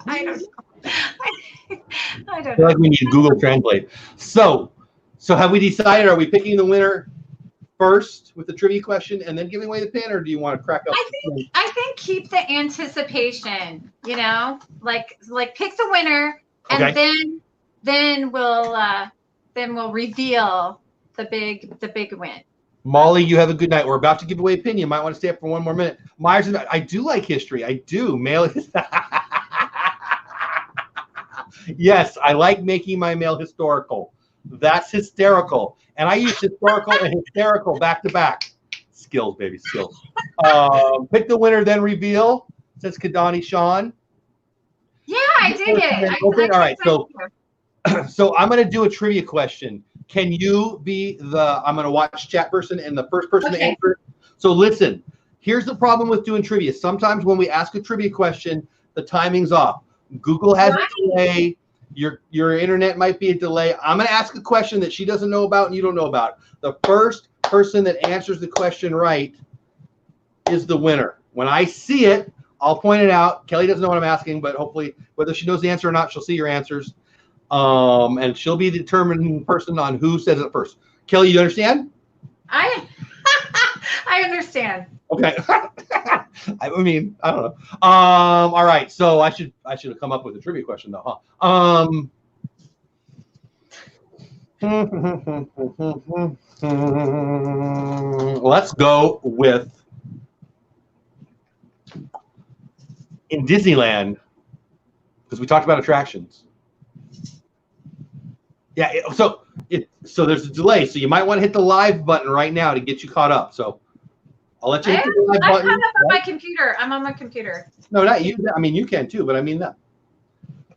I don't know. I don't know. I feel like we need Google Translate. So have we decided? Are we picking the winner first with the trivia question and then giving away the pin, or do you want to crack up? I think keep the anticipation. Like pick the winner, and then we'll reveal the big win. Molly, you have a good night. We're about to give away a pin. You might want to stay up for one more minute. Myers, I do like history. I do. Mail. Yes, I like making my mail historical. That's hysterical. And I use historical and hysterical back to back. Skills, baby, skills. Pick the winner, then reveal, says Kadani Sean. Yeah, I dig it. All right, so I'm going to do a trivia question. Can you be I'm going to watch chat person and the first person to answer? So listen, here's the problem with doing trivia. Sometimes when we ask a trivia question, the timing's off. Google has a delay. Your internet might be a delay. I'm going to ask a question that she doesn't know about and you don't know about. The first person that answers the question right is the winner. When I see it, I'll point it out. Kelly doesn't know what I'm asking, but hopefully, whether she knows the answer or not, she'll see your answers. And she'll be the determining person on who says it first. Kelly, you understand? I understand. Okay. I mean, I don't know. All right. So I should have come up with a trivia question though, huh? Let's go with in Disneyland, because we talked about attractions. Yeah, so there's a delay, so you might want to hit the live button right now to get you caught up. So I'll let you hit the live button. I'm caught up on my computer. I'm on my computer. No, not you. I mean, you can too, but I mean that.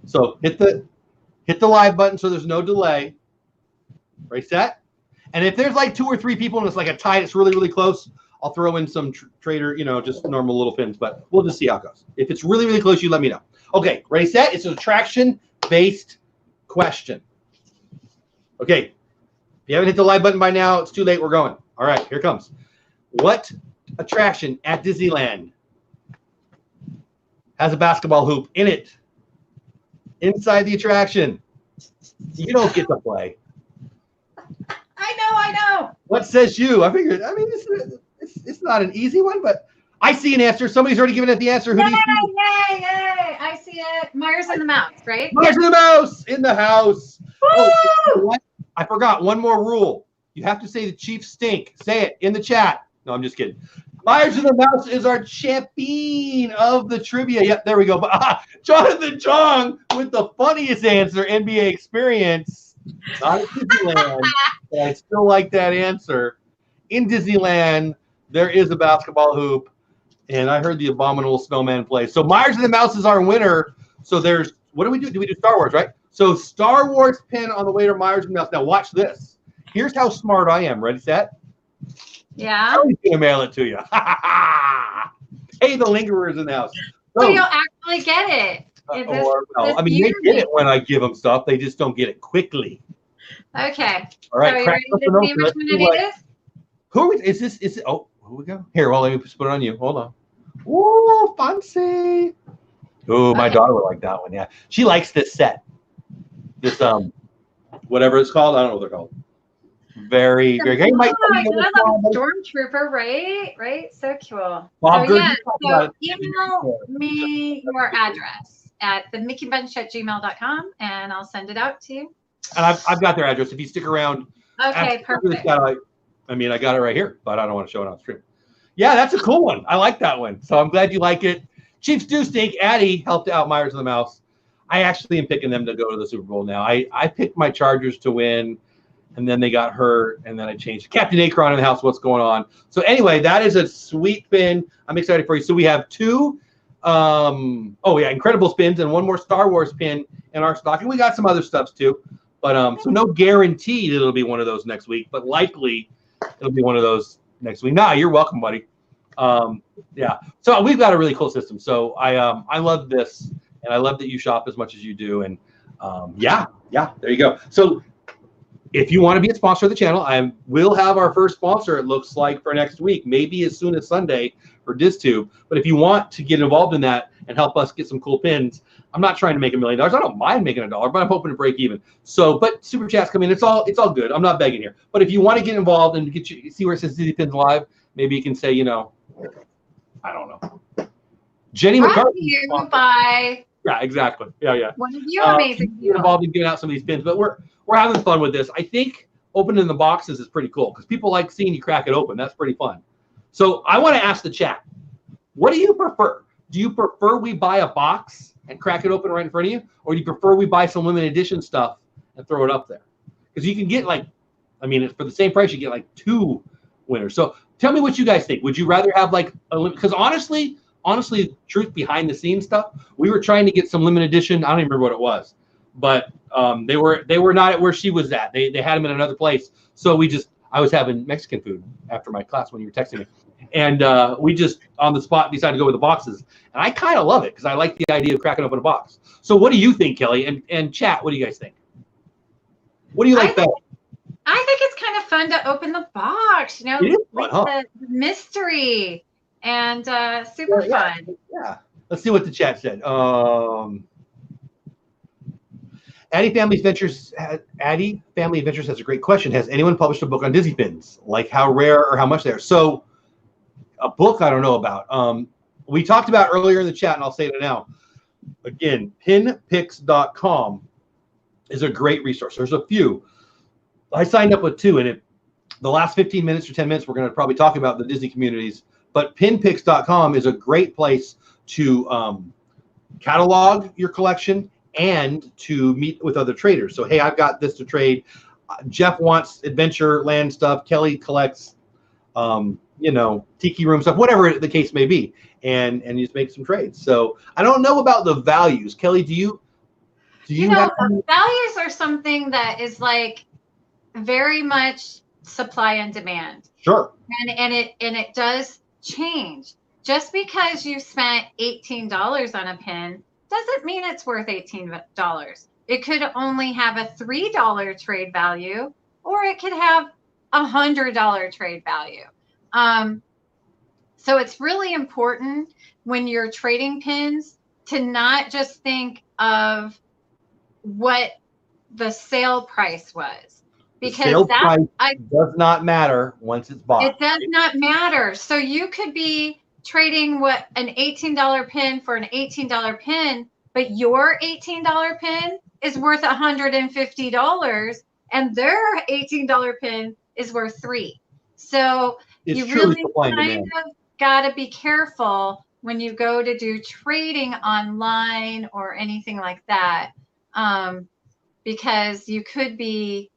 So hit the live button so there's no delay. Right, set. And if there's like 2 or 3 people and it's like a tie, it's really, really close, I'll throw in some trader, just normal little pins, but we'll just see how it goes. If it's really, really close, you let me know. Okay, ready, set. It's an attraction-based question. Okay, if you haven't hit the live button by now, it's too late. We're going. All right, here it comes. What attraction at Disneyland has a basketball hoop in it? Inside the attraction. You don't get to play. I know. What says you? I figured. I mean, it's not an easy one, but I see an answer. Somebody's already given it the answer. Who do you see? Yay! I see it. Myers and the Mouse, right? Myers and the Mouse in the house. Oh, I forgot one more rule. You have to say the Chiefs stink. Say it in the chat. No, I'm just kidding. Myers and the Mouse is our champion of the trivia. Yep, there we go. Jonathan Chong with the funniest answer, NBA experience. Not at Disneyland, but I still like that answer. In Disneyland, there is a basketball hoop, and I heard the Abominable Snowman play. So Myers and the Mouse is our winner. So there's, what do we do? Do we do Star Wars, right? So Star Wars pin on the way to Myers and the Mouse. Now watch this. Here's how smart I am. Ready, set? Yeah. I'm going to mail it to you. Hey, the lingerers in the house. So you'll actually get it. They get it when I give them stuff. They just don't get it quickly. Okay. All right. So are you ready to see which one it is? Who is this? Is it? Oh, here we go. Here, well, let me put it on you. Hold on. Ooh, fancy. Oh, my daughter would like that one. Yeah, she likes this set. This whatever it's called. I don't know what they're called. Very, very. Oh my God, I love Stormtrooper, right? So cool. Bob, so email me your address at themickeybench@gmail.com and I'll send it out to you. And I've got their address. If you stick around. Okay, perfect. I mean, I got it right here, but I don't want to show it on stream. Yeah, that's a cool one. I like that one. So I'm glad you like it. Chiefs do stink. Addie helped out Myers and the Mouse. I actually am picking them to go to the Super Bowl now. I picked my Chargers to win, and then they got hurt, and then I changed. Captain Akron in the house, what's going on? So anyway, that is a sweet pin. I'm excited for you. So we have 2 Incredible spins and 1 more Star Wars pin in our stock. And we got some other stuffs too. But so no guarantee that it'll be one of those next week, but likely it'll be one of those next week. Nah, you're welcome, buddy. Yeah. So we've got a really cool system. So I love this, and I love that you shop as much as you do. And yeah, there you go. So if you want to be a sponsor of the channel, I will have our first sponsor, it looks like, for next week, maybe as soon as Sunday for DizTube. But if you want to get involved in that and help us get some cool pins, I'm not trying to make $1 million. I don't mind making $1, but I'm hoping to break even. So, but super chats come in. It's all good. I'm not begging here. But if you want to get involved and see where it says Dizzy Pins Live, maybe you can say, I don't know. Jenny McCarthy. Yeah, exactly. Yeah. One of you amazing people. Involved in giving out some of these pins, but we're having fun with this. I think opening the boxes is pretty cool because people like seeing you crack it open. That's pretty fun. So I want to ask the chat, what do you prefer? Do you prefer we buy a box and crack it open right in front of you, or do you prefer we buy some limited edition stuff and throw it up there? Because you can get for the same price, you get 2 winners. So tell me what you guys think. Would you rather have because honestly, truth behind the scenes stuff, we were trying to get some limited edition. I don't even remember what it was, but they were not at where she was at. They had them in another place. So I was having Mexican food after my class when you were texting me, And we just on the spot decided to go with the boxes. And I kind of love it because I like the idea of cracking open a box. So what do you think, Kelly? And chat, what do you guys think? What do you like better? I think it's kind of fun to open the box, you know, It is fun, huh? the mystery and super fun. Yeah. Let's see what the chat said. Addie Family Adventures has a great question. Has anyone published a book on Disney pins? Like how rare or how much they are? So a book I don't know about. We talked about earlier in the chat, and I'll say it now. Again, pinpicks.com is a great resource. There's a few. I signed up with 2, and the last 15 minutes or 10 minutes, we're going to probably talk about the Disney communities. But pinpicks.com is a great place to catalog your collection and to meet with other traders. So, hey, I've got this to trade. Jeff wants Adventureland stuff. Kelly collects, Tiki Room stuff, whatever the case may be. And you just make some trades. So I don't know about the values. Kelly, do you have values are something that is like very much supply and demand. Sure. And it does change. Just because you spent $18 on a pin doesn't mean it's worth $18. It could only have a $3 trade value, or it could have $100 trade value. So it's really important when you're trading pins to not just think of what the sale price was, because that does not matter once it's bought. It does not matter. So you could be trading what an $18 pin for an $18 pin, but your $18 pin is worth $150, and their $18 pin is worth $3. So you really kind of got to be careful when you go to do trading online or anything like that, because you could be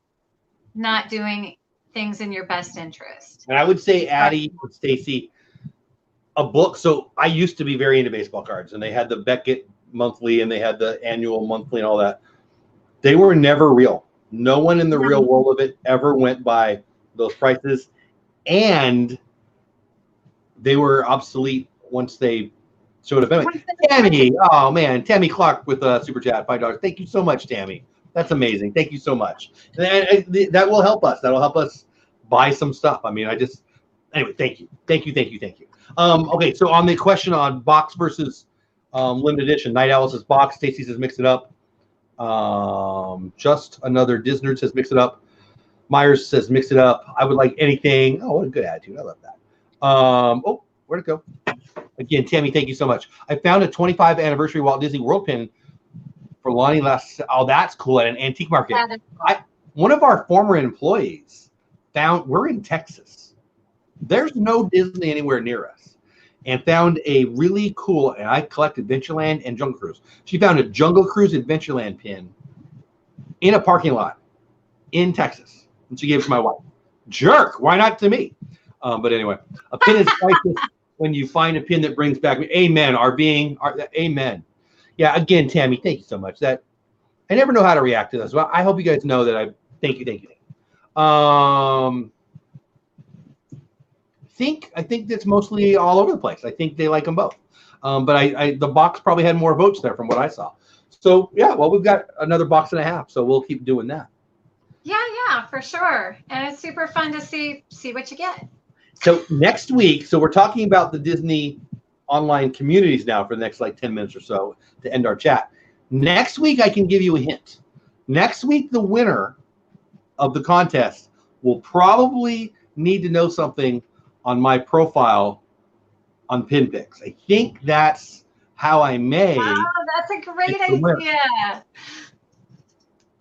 not doing things in your best interest. And I would say, Addie, Stacy, a book. So I used to be very into baseball cards, and they had the Beckett monthly and they had the annual monthly and all that. They were never real. No one in the real world of it ever went by those prices, and they were obsolete once they showed up. Anyway, Tammy, oh man, Tammy Clark with a super chat, $5. Thank you so much, Tammy. That's amazing. Thank you so much. And that will help us. That'll help us buy some stuff. I mean, anyway, thank you. Okay, so on the question on box versus limited edition, Night Owl says box, Stacy says mix it up. Just Another Disney says mix it up. Myers says mix it up. I would like anything. Oh, what a good attitude. I love that. Oh, where'd it go? Again, Tammy, thank you so much. I found a 25th anniversary Walt Disney World pin for Lonnie last. Oh, that's cool, at an antique market. One of our former employees we're in Texas. There's no Disney anywhere near us, and found a really cool, and I collect Adventureland and Jungle Cruise. She found a Jungle Cruise Adventureland pin in a parking lot in Texas, and she gave it to my wife. Jerk, why not to me? But anyway, a pin is priceless when you find a pin that brings back. Amen. Amen. Yeah. Again, Tammy, thank you so much. That I never know how to react to this. Well, I hope you guys know that I thank you. I think that's mostly all over the place. I think they like them both. But the box probably had more votes there from what I saw. So yeah, well, we've got another box and a half, so we'll keep doing that. Yeah, for sure. And it's super fun to see what you get. So next week, so we're talking about the Disney online communities now for the next like 10 minutes or so to end our chat. Next week, I can give you a hint. Next week, the winner of the contest will probably need to know something on my profile on PinPix. I think that's how I may. Wow, that's a great idea.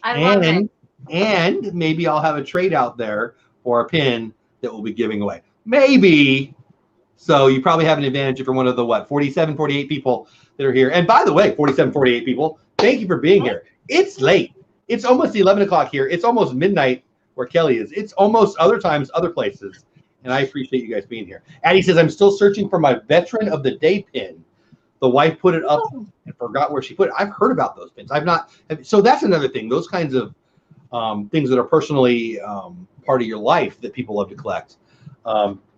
I love it. And maybe I'll have a trade out there for a pin that we'll be giving away. Maybe. So you probably have an advantage if you're one of the 47, 48 people that are here. And by the way, 47, 48 people, thank you for being here. It's late. It's almost 11 o'clock here. It's almost midnight where Kelly is. It's almost other times, other places. And I appreciate you guys being here. Addie says, I'm still searching for my Veteran of the Day pin. The wife put it up and forgot where she put it. I've heard about those pins. I've not. So that's another thing. Those kinds of things that are personally part of your life that people love to collect.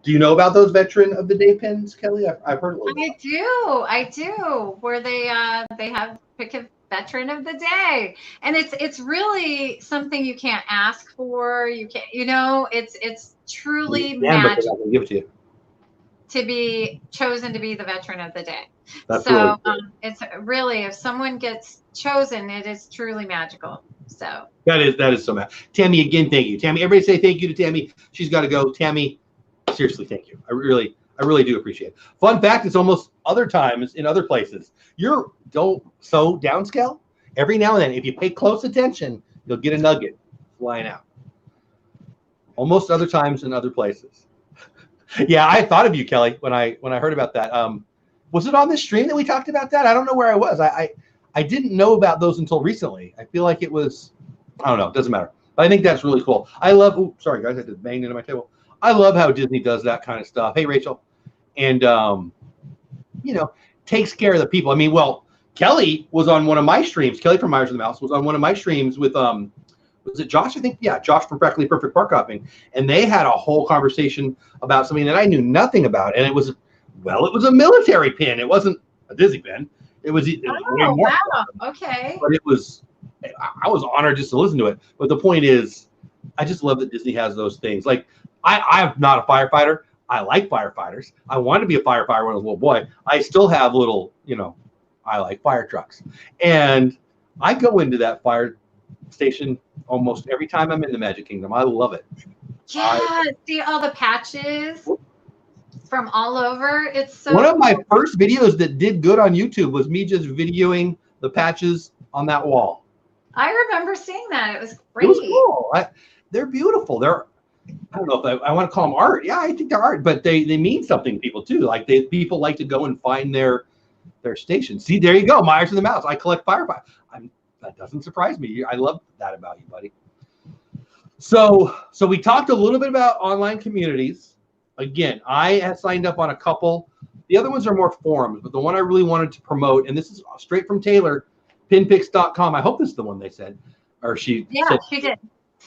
Do you know about those Veteran of the Day pins, Kelly? I've heard a little bit. I do. Where they have pick a veteran of the day, and it's really something you can't ask for. You can't, it's truly Damn, but they're not magic gonna give it to you. to be chosen to be the veteran of the day. That's So really cool. it's really, if someone gets chosen, it is truly magical. So that is so mad. Tammy, again, thank you. Tammy, everybody say thank you to Tammy. She's got to go. Tammy, seriously, thank you. I really do appreciate it. Fun fact, it's almost other times in other places. You're so downscale. Every now and then, if you pay close attention, you'll get a nugget flying out. Almost other times in other places. Yeah, I thought of you, Kelly, when I heard about that. Was it on this stream that we talked about that? I don't know where I was. I didn't know about those until recently. I feel like it was, I don't know, it doesn't matter. But I think that's really cool. I love, sorry guys, I just banged into my table. I love how Disney does that kind of stuff. Hey, Rachel. And, takes care of the people. I mean, well, Kelly was on one of my streams. Kelly from Myers of the Mouse was on one of my streams with, was it Josh? I think, yeah, Josh from Practically Perfect Park Hopping. And they had a whole conversation about something that I knew nothing about. And it was a military pin. It wasn't a Disney pin. It was oh, wow. Okay. But I was honored just to listen to it. But the point is, I just love that Disney has those things. Like, I'm not a firefighter. I like firefighters. I wanted to be a firefighter when I was a little boy. I still have little, I like fire trucks. And I go into that fire station almost every time I'm in the Magic Kingdom. I love it. Yeah, see all the patches from all over. It's so one of my first videos that did good on YouTube was me just videoing the patches on that wall. I remember seeing that. It was great. It was cool. They're beautiful. I don't know if I want to call them art. Yeah, I think they're art, but they mean something to people too. Like people like to go and find their station. See, there you go, Myers of the Mouse. I collect firefighters. That doesn't surprise me. I love that about you, buddy. So we talked a little bit about online communities. Again, I had signed up on a couple. The other ones are more forums, but the one I really wanted to promote, and this is straight from Taylor, pinpicks.com. I hope this is the one they said, or she. Yeah, said. she did.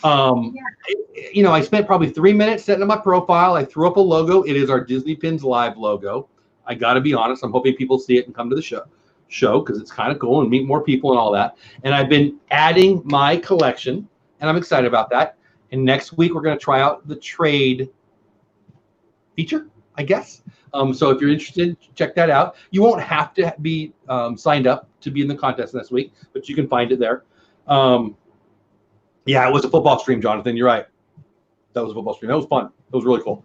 I spent probably 3 minutes setting up my profile. I threw up a logo. It is our Disney Pins Live logo. I got to be honest. I'm hoping people see it and come to the show because it's kind of cool and meet more people and all that. And I've been adding my collection, and I'm excited about that. And next week, we're going to try out the trade feature, I guess. So if you're interested, check that out. You won't have to be signed up to be in the contest next week, but you can find it there. Yeah, it was a football stream, Jonathan. You're right. That was a football stream. That was fun. It was really cool.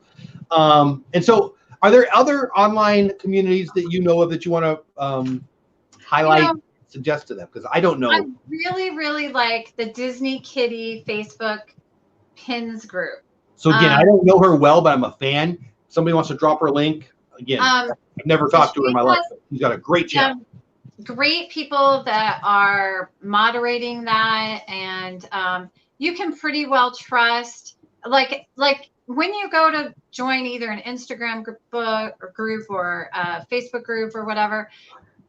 And so are there other online communities that you know of that you want to highlight, suggest to them? Because I don't know. I really, really like the Disney Kitty Facebook pins group. So again, I don't know her well, but I'm a fan. Somebody wants to drop her link. Again, I've never talked to her in my life. She's got a great channel. Great people that are moderating that, and you can pretty well trust. Like when you go to join either an Instagram group or a Facebook group or whatever,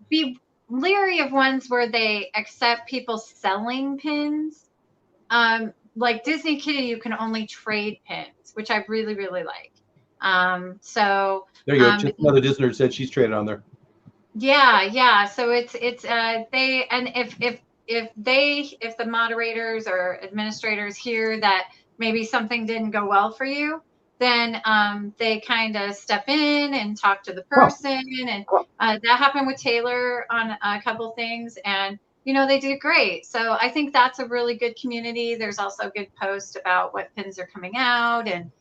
be leery of ones where they accept people selling pins. Like Disney Kitty, you can only trade pins, which I really, really like. So there you go. Just another Disney said she's traded on there. Yeah. So it's they, and if the moderators or administrators hear that maybe something didn't go well for you, then they kind of step in and talk to the person. And that happened with Taylor on a couple things, and they did great. So I think that's a really good community. There's also good posts about what pins are coming out, and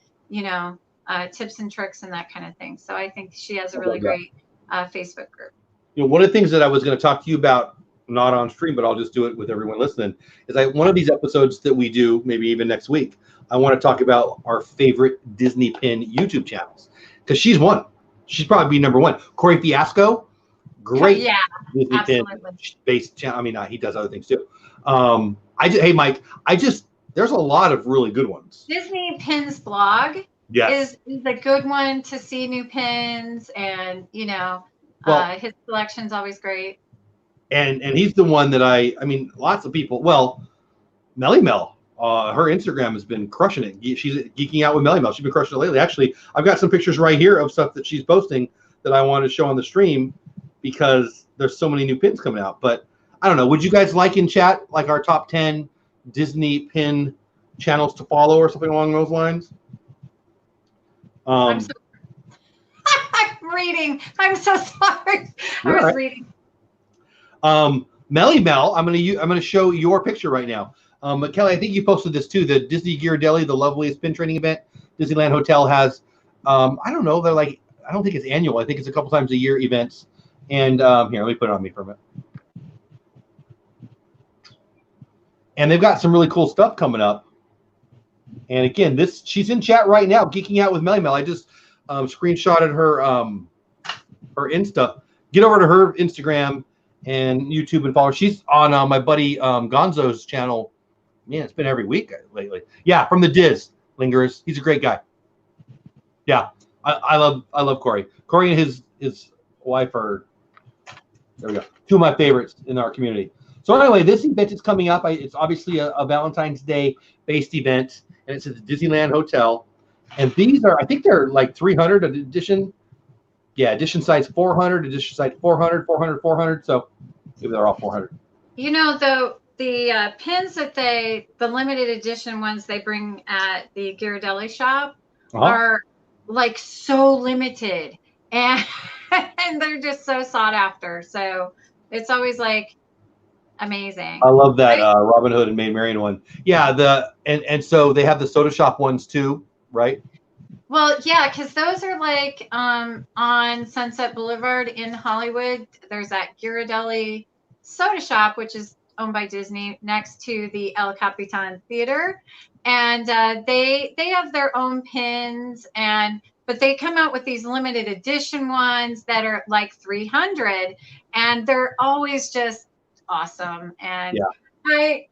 tips and tricks and that kind of thing. So I think she has a really great Facebook group. One of the things that I was going to talk to you about, not on stream, but I'll just do it with everyone listening, is one of these episodes that we do, maybe even next week, I want to talk about our favorite Disney pin YouTube channels, because she's one. She's probably number one. Corey Fiasco, great Disney pin based channel. I mean, he does other things too. Hey Mike, there's a lot of really good ones. Disney Pins blog is a good one to see new pins, and his collection's always great. And he's the one that I mean, lots of people. Well, Melly Mel her Instagram has been crushing it. She's geeking out with Melly Mel. She's been crushing it lately. Actually, I've got some pictures right here of stuff that she's posting that I want to show on the stream because there's so many new pins coming out. But I don't know. Would you guys like in chat like our top 10 Disney pin channels to follow or something along those lines? I'm reading. I'm so sorry. I was reading. Melly Mel, I'm gonna show your picture right now. But Kelly, I think you posted this too. The Disney Ghirardelli, the loveliest pin training event, Disneyland Hotel has. I don't know. They're like, I don't think it's annual. I think it's a couple times a year events. And here, let me put it on me for a minute. And they've got some really cool stuff coming up. And again, she's in chat right now, geeking out with Melly Mel. I just screenshotted her her Insta. Get over to her Instagram and YouTube and follow her. She's on my buddy Gonzo's channel. Man, it's been every week lately. Yeah, from the Diz Lingerers. He's a great guy. Yeah, I love Corey. Corey and his wife are, there we go, two of my favorites in our community. So anyway, this event is coming up. It's obviously a Valentine's Day based event, and it's at the Disneyland Hotel. And these are, I think they're like 300 edition. Yeah, edition size 400, edition size 400, 400, 400. So maybe they're all 400. You know, the pins that the limited edition ones they bring at the Ghirardelli shop are like so limited, and and they're just so sought after. So it's always like amazing. I love that Robin Hood and Maid Marian one. Yeah, and so they have the soda shop ones too, right? Well, yeah, because those are like on Sunset Boulevard in Hollywood. There's that Ghirardelli soda shop, which is owned by Disney, next to the El Capitan Theater, and they have their own pins, but they come out with these limited edition ones that are like 300, and they're always just awesome. And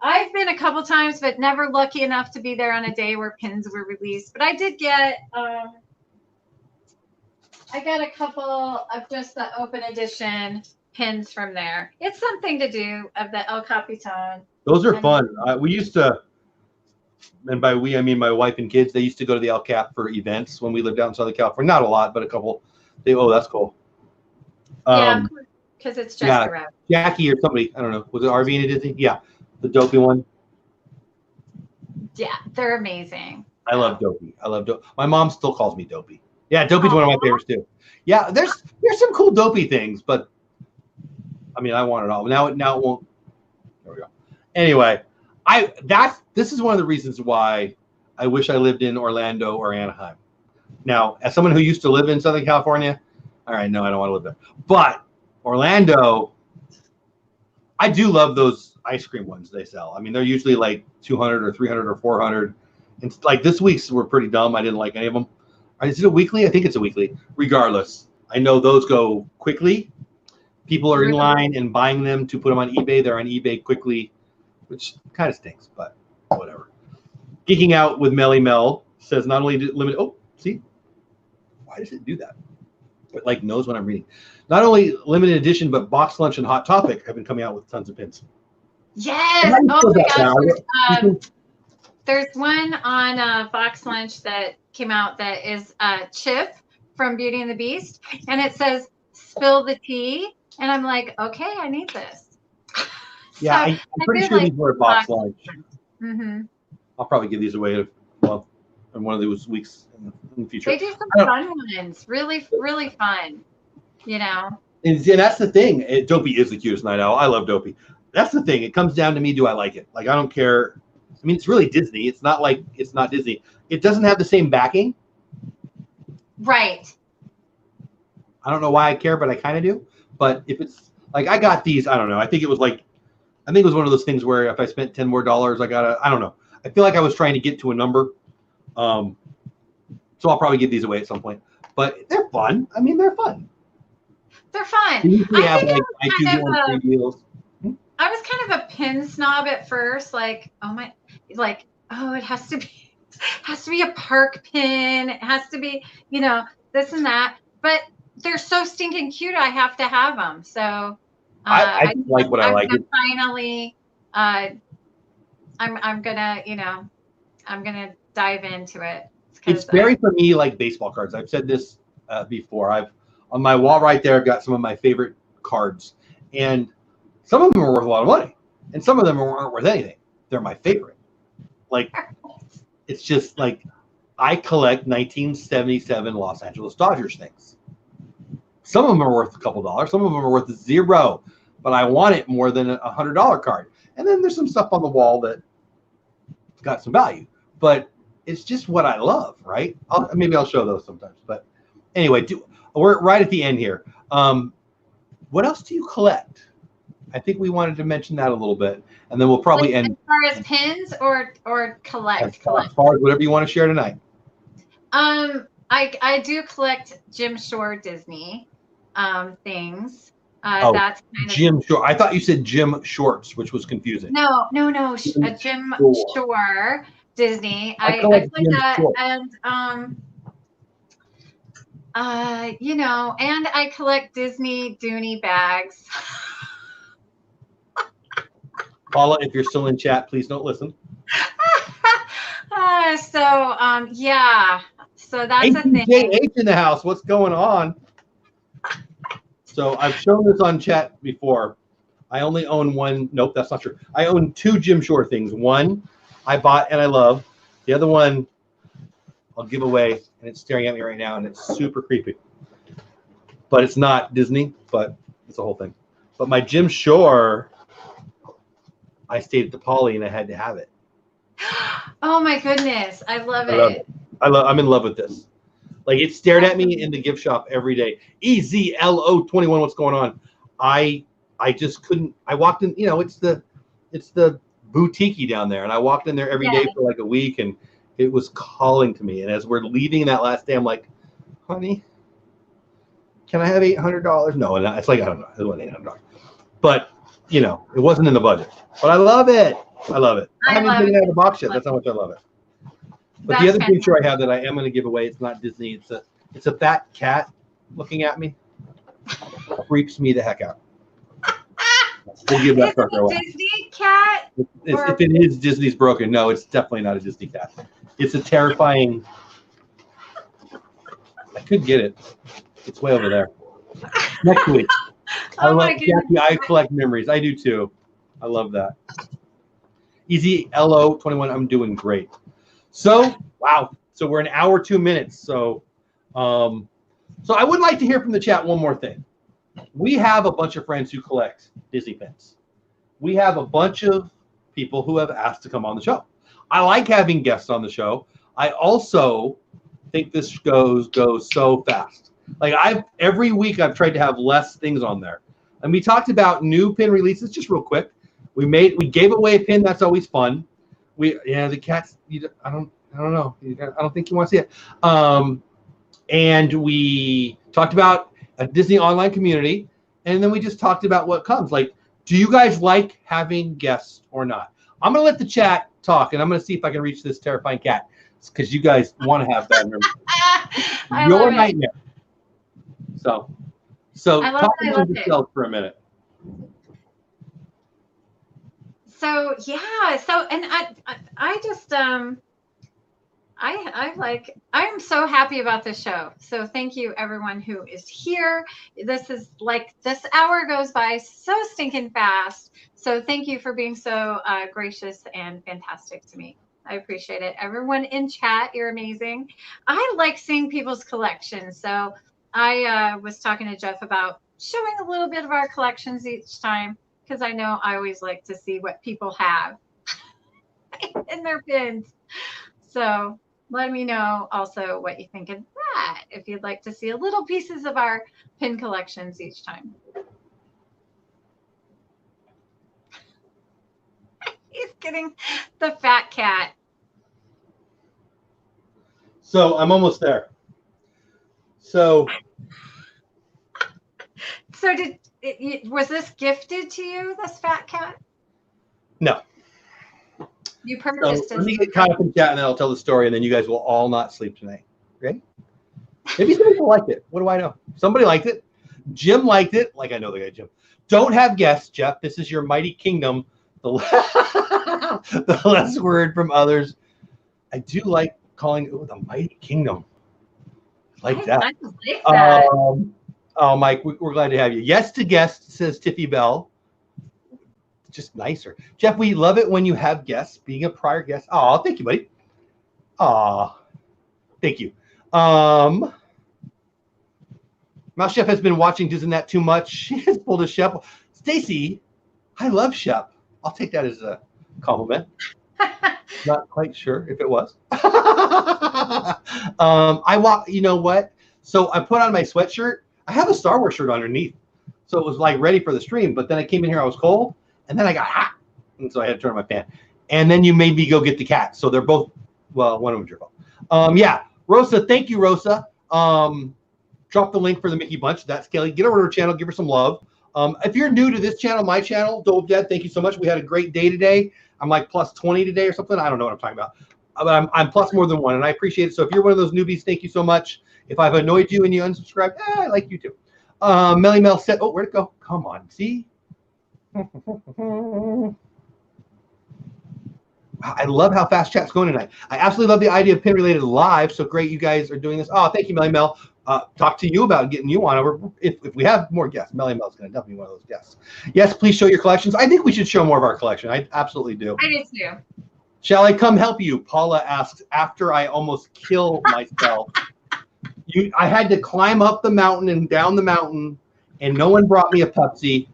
I've been a couple times, but never lucky enough to be there on a day where pins were released. But I did get, I got a couple of just the open edition pins from there. It's something to do of the El Capitan. Those are fun. We used to, and by we I mean my wife and kids. They used to go to the El Cap for events when we lived out in Southern California. Not a lot, but a couple. That's cool. Yeah, because it's just around. Jackie or somebody, I don't know. Was it RV and Disney? Yeah. The Dopey one. Yeah, they're amazing. I love Dopey. I love Dopey. My mom still calls me Dopey. Yeah, Dopey's one of my favorites too. Yeah, there's some cool Dopey things, but I mean, I want it all. Now it won't. There we go. Anyway, this is one of the reasons why I wish I lived in Orlando or Anaheim. Now, as someone who used to live in Southern California, all right, no, I don't want to live there. But Orlando, I do love those ice cream ones they sell. I mean, they're usually like 200 or 300 or 400. And like this week's were pretty dumb. I didn't like any of them. Is it a weekly? I think it's a weekly. Regardless, I know those go quickly. People are in line and buying them to put them on eBay. They're on eBay quickly, which kind of stinks, but whatever. Geeking Out with Melly Mel says not only limited. Oh, see, why does it do that? It like knows what I'm reading. Not only limited edition, but Box Lunch and Hot Topic have been coming out with tons of pins. Yes. Oh my gosh. There's one on Box Lunch that came out that is Chip from Beauty and the Beast, and it says "Spill the tea," and I'm like, okay, I need this. Yeah, so I'm pretty sure these were at Box Lunch. Mm-hmm. I'll probably give these away in one of those weeks in the future. They do some fun ones, really, really fun. You know. And that's the thing. Dopey is the cutest night owl. I love Dopey. That's the thing. It comes down to me. Do I like it? Like, I don't care. I mean, it's really Disney. It's not like it's not Disney. It doesn't have the same backing. Right. I don't know why I care, but I kind of do. But if it's like I got these, I don't know. I think it was one of those things where if I spent $10 more, I don't know. I feel like I was trying to get to a number. So I'll probably give these away at some point. But they're fun. I mean, they're fun. They're fun. I was kind of a pin snob at first, like, it has to be a park pin. It has to be, this and that. But they're so stinking cute. I have to have them. So I like what I like. Finally I'm gonna, I'm gonna dive into it. It's very for me like baseball cards. I've said this before. I've on my wall right there. I've got some of my favorite cards, and some of them are worth a lot of money, and some of them aren't worth anything. They're my favorite. Like it's just like I collect 1977 Los Angeles Dodgers things. Some of them are worth a couple dollars. Some of them are worth zero, but I want it more than $100 card. And then there's some stuff on the wall that got some value, but it's just what I love, right? Maybe I'll show those sometimes. But anyway, we're right at the end here. What else do you collect? I think we wanted to mention that a little bit, and then we'll probably end. As far as pins or collect. As far as whatever you want to share tonight. I do collect Jim Shore Disney things. That's kind Jim Shore. I thought you said Jim Shorts, which was confusing. No. Jim Shore Disney. I collect that, Shore. And and I collect Disney Dooney bags. Paula, if you're still in chat, please don't listen. Yeah. So that's a thing. H in the house. What's going on? So I've shown this on chat before. I only own one. Nope, that's not true. I own two Jim Shore things. One I bought and I love. The other one I'll give away, and it's staring at me right now, and it's super creepy. But it's not Disney, but it's a whole thing. But my Jim Shore, I stayed at the Poly and I had to have it. Oh my goodness. I love it. I'm in love with this. Like it stared at me in the gift shop every day. EZLO21, what's going on? I just couldn't. I walked in, it's the boutique down there, and I walked in there every day for like a week, and it was calling to me. And as we're leaving that last day, I'm like, honey, can I have $800? No, and it's like, I don't know, it wasn't $800, but it wasn't in the budget. But I love it. I love it. I haven't taken it out of the box yet. That's how much I love it. But the other picture I have that I am going to give away, it's not Disney. It's a fat cat looking at me. Freaks me the heck out. We'll give that sucker away. Disney cat? If it is Disney's broken, no, it's definitely not a Disney cat. It's a terrifying. I could get it. It's way over there. Next week. Jackie, I collect memories. I do too. I love that. EZLO21, I'm doing great. So, wow. So we're an hour, 2 minutes. So I would like to hear from the chat one more thing. We have a bunch of friends who collect Disney pins. We have a bunch of people who have asked to come on the show. I like having guests on the show. I also think this goes so fast. Like every week I've tried to have less things on there. And we talked about new pin releases just real quick. We gave away a pin. That's always fun. The cats. I don't know. I don't think you want to see it. And we talked about a Disney online community, and then we just talked about what comes. Like, do you guys like having guests or not? I'm gonna let the chat talk, and I'm gonna see if I can reach this terrifying cat because you guys want to have bad memories. Your nightmare. So talk about yourself for a minute. So yeah, and I just I'm so happy about this show. So thank you everyone who is here. This hour goes by so stinking fast. So thank you for being so gracious and fantastic to me. I appreciate it. Everyone in chat, you're amazing. I like seeing people's collections. So I was talking to Jeff about showing a little bit of our collections each time, because I know I always like to see what people have in their pins. So let me know also what you think of that, if you'd like to see a little pieces of our pin collections each time. He's getting the fat cat. So I'm almost there. So was this gifted to you, this fat cat? No. You purchased it. Let me get caught up in chat, and then I'll tell the story, and then you guys will all not sleep tonight. Okay? Maybe somebody will like it. What do I know? Somebody liked it. Jim liked it. Like I know the guy Jim. Don't have guests, Jeff. This is your mighty kingdom. the less word from others. I do like calling it the Mighty Kingdom. I like that. I like that. Oh, Mike, we're glad to have you. Yes to guest, says Tiffy Bell. Just nicer. Jeff, we love it when you have guests. Being a prior guest. Oh, thank you, buddy. Oh, thank you. Mouse Chef has been watching Disneynet too much. She has pulled a Shep. Stacy, I love Shep. I'll take that as a compliment. Not quite sure if it was. You know what? So I put on my sweatshirt. I have a Star Wars shirt underneath. So it was like ready for the stream. But then I came in here, I was cold. And then I got hot. And so I had to turn on my fan. And then you made me go get the cat. So they're both, well, one of them's your fault. Yeah. Rosa, thank you, Rosa. Drop the link for the Mickey Bunch. That's Kelly. Get over to her channel. Give her some love. If you're new to this channel, my channel, Dole Whip, thank you so much. We had a great day today. I'm like plus 20 today or something. I don't know what I'm talking about. But I'm plus more than one, and I appreciate it. So if you're one of those newbies, thank you so much. If I've annoyed you and you unsubscribe, I like you too. Melly Mel said, oh, where'd it go? Come on, see? I love how fast chat's going tonight. I absolutely love the idea of Pin Related Live. So great you guys are doing this. Oh, thank you, Melly Mel. Talk to you about getting you on over. If we have more guests, Melly Mel's going to definitely be one of those guests. Yes, please show your collections. I think we should show more of our collection. I absolutely do. I do too. Shall I come help you? Paula asks, after I almost kill myself. I had to climb up the mountain and down the mountain, and no one brought me a Pepsi.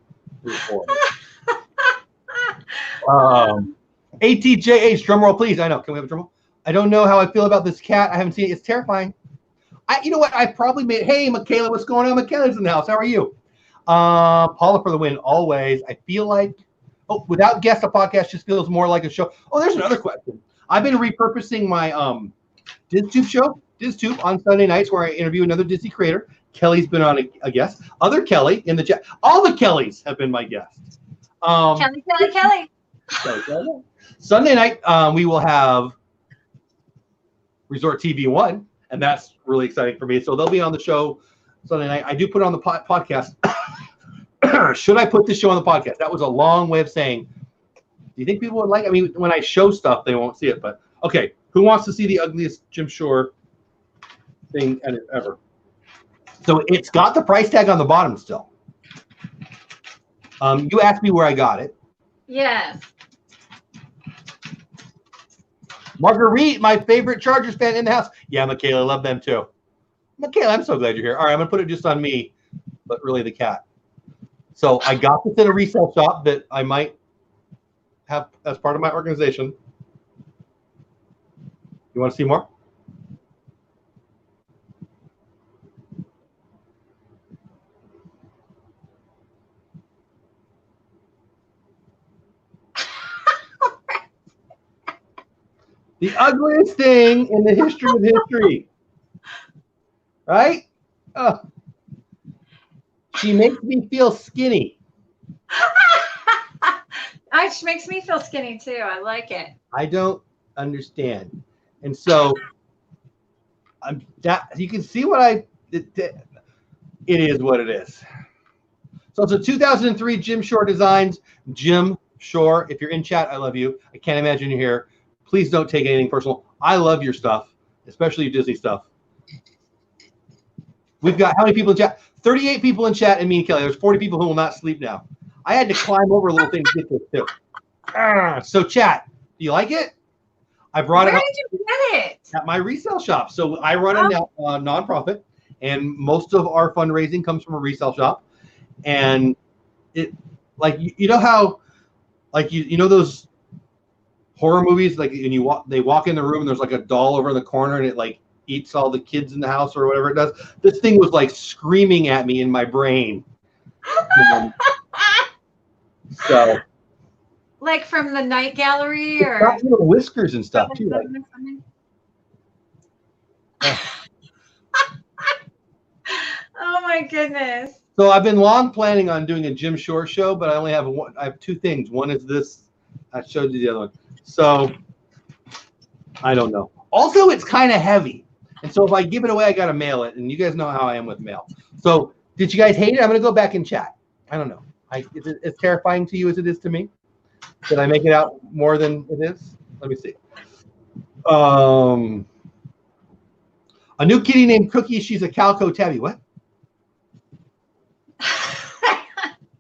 ATJH, drum roll, please. I know. Can we have a drum roll? I don't know how I feel about this cat. I haven't seen it. It's terrifying. You know what? I probably made. Hey, Michaela, what's going on? Michaela's in the house. How are you? Paula for the win, always. I feel like, without guests, a podcast just feels more like a show. Oh, there's another question. I've been repurposing my DizTube show, DizTube, on Sunday nights, where I interview another Disney creator. Kelly's been on a guest. Other Kelly in the chat. All the Kellys have been my guests. Kelly. Sunday night, we will have Resort TV 1, and that's really exciting for me. So they'll be on the show Sunday night. I do put it on the podcast. Should I put this show on the podcast? That was a long way of saying, do you think people would like it? I mean, when I show stuff, they won't see it. But, okay, who wants to see the ugliest Jim Shore thing ever? So it's got the price tag on the bottom still. You asked me where I got it. Yes. Marguerite, my favorite Chargers fan in the house. Yeah, Michaela, love them too. Michaela, I'm so glad you're here. All right, I'm going to put it just on me, but really the cat. So I got this at a resale shop that I might have as part of my organization. You want to see more? The ugliest thing in the history of history. Right? She makes me feel skinny. She makes me feel skinny too. I like it. I don't understand. And so you can see what it is what it is. So it's a 2003 Jim Shore Designs. Jim Shore, if you're in chat, I love you. I can't imagine you're here. Please don't take anything personal. I love your stuff, especially your Disney stuff. We've got how many people in chat? 38 people in chat and me and Kelly. There's 40 people who will not sleep now. I had to climb over a little thing to get this too. So chat, do you like it? I brought it. Where did you get it? At my resale shop. So I run a nonprofit, and most of our fundraising comes from a resale shop. And it, like, you know how, like, you know those horror movies, like, and they walk in the room and there's like a doll over in the corner and it like eats all the kids in the house or whatever it does. This thing was like screaming at me in my brain. So, like from the night gallery, or got little whiskers and stuff too. Like, oh my goodness. So I've been long planning on doing a Jim Shore show, but I only have one. I have two things. One is this. I showed you the other one. So I don't know. Also, it's kind of heavy. And so if I give it away, I got to mail it. And you guys know how I am with mail. So did you guys hate it? I'm going to go back and chat. I don't know. Is it as terrifying to you as it is to me? Did I make it out more than it is? Let me see. A new kitty named Cookie. She's a calico tabby. What?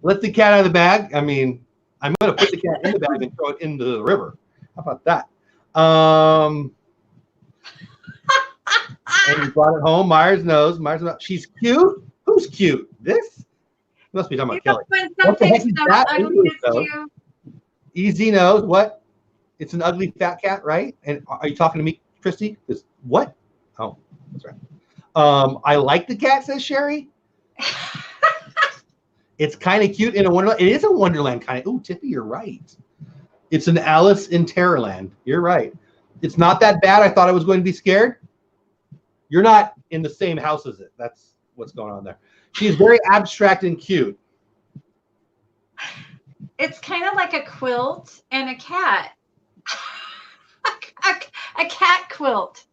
Let the cat out of the bag. I mean, I'm going to put the cat in the bag and throw it into the river. How about that? And you brought it home. Myers knows. She's cute. Who's cute? This? You must be talking about Kelly. What the heck is that? Easy knows what? It's an ugly fat cat, right? And are you talking to me, Christy? What? Oh, that's right. I like the cat, says Sherry. It's kind of cute in a Wonderland. It is a Wonderland kind of. Oh, Tippy, you're right. It's an Alice in Terrorland. You're right. It's not that bad. I thought I was going to be scared. You're not in the same house as it. That's what's going on there. She is very abstract and cute. It's kind of like a quilt and a cat. a cat quilt.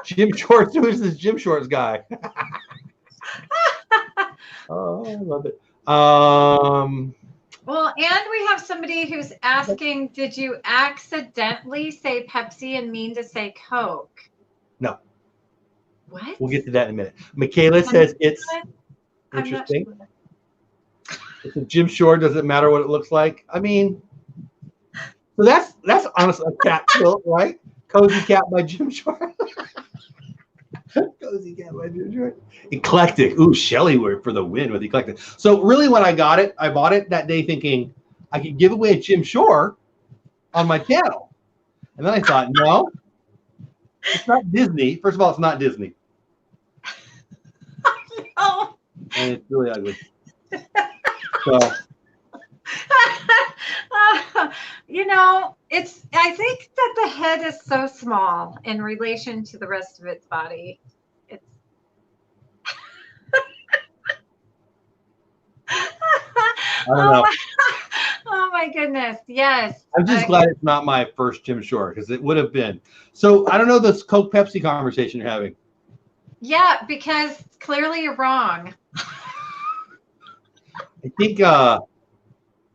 Jim Shorts. Who is this Jim Shorts guy? Oh, I love it. Well, and we have somebody who's asking, did you accidentally say Pepsi and mean to say Coke? No. What? We'll get to that in a minute. Michaela says it's interesting. Sure. It's a Jim Shore. Doesn't matter what it looks like. I mean, so that's honestly a cat quilt, right? Cozy Cat by Jim Shore. Cozy Cat by Jim Shore. Eclectic. Ooh, Shelly word for the win with eclectic. So really, when I got it, I bought it that day thinking I could give away a Jim Shore on my channel, and then I thought, no, it's not Disney. First of all, it's not Disney. No. And it's really ugly. So, you know, I think that the head is so small in relation to the rest of its body. It's I don't know. Oh my goodness. Yes. I'm just glad it's not my first Jim Shore, because it would have been. So I don't know this Coke Pepsi conversation you're having. Yeah, because clearly you're wrong. I think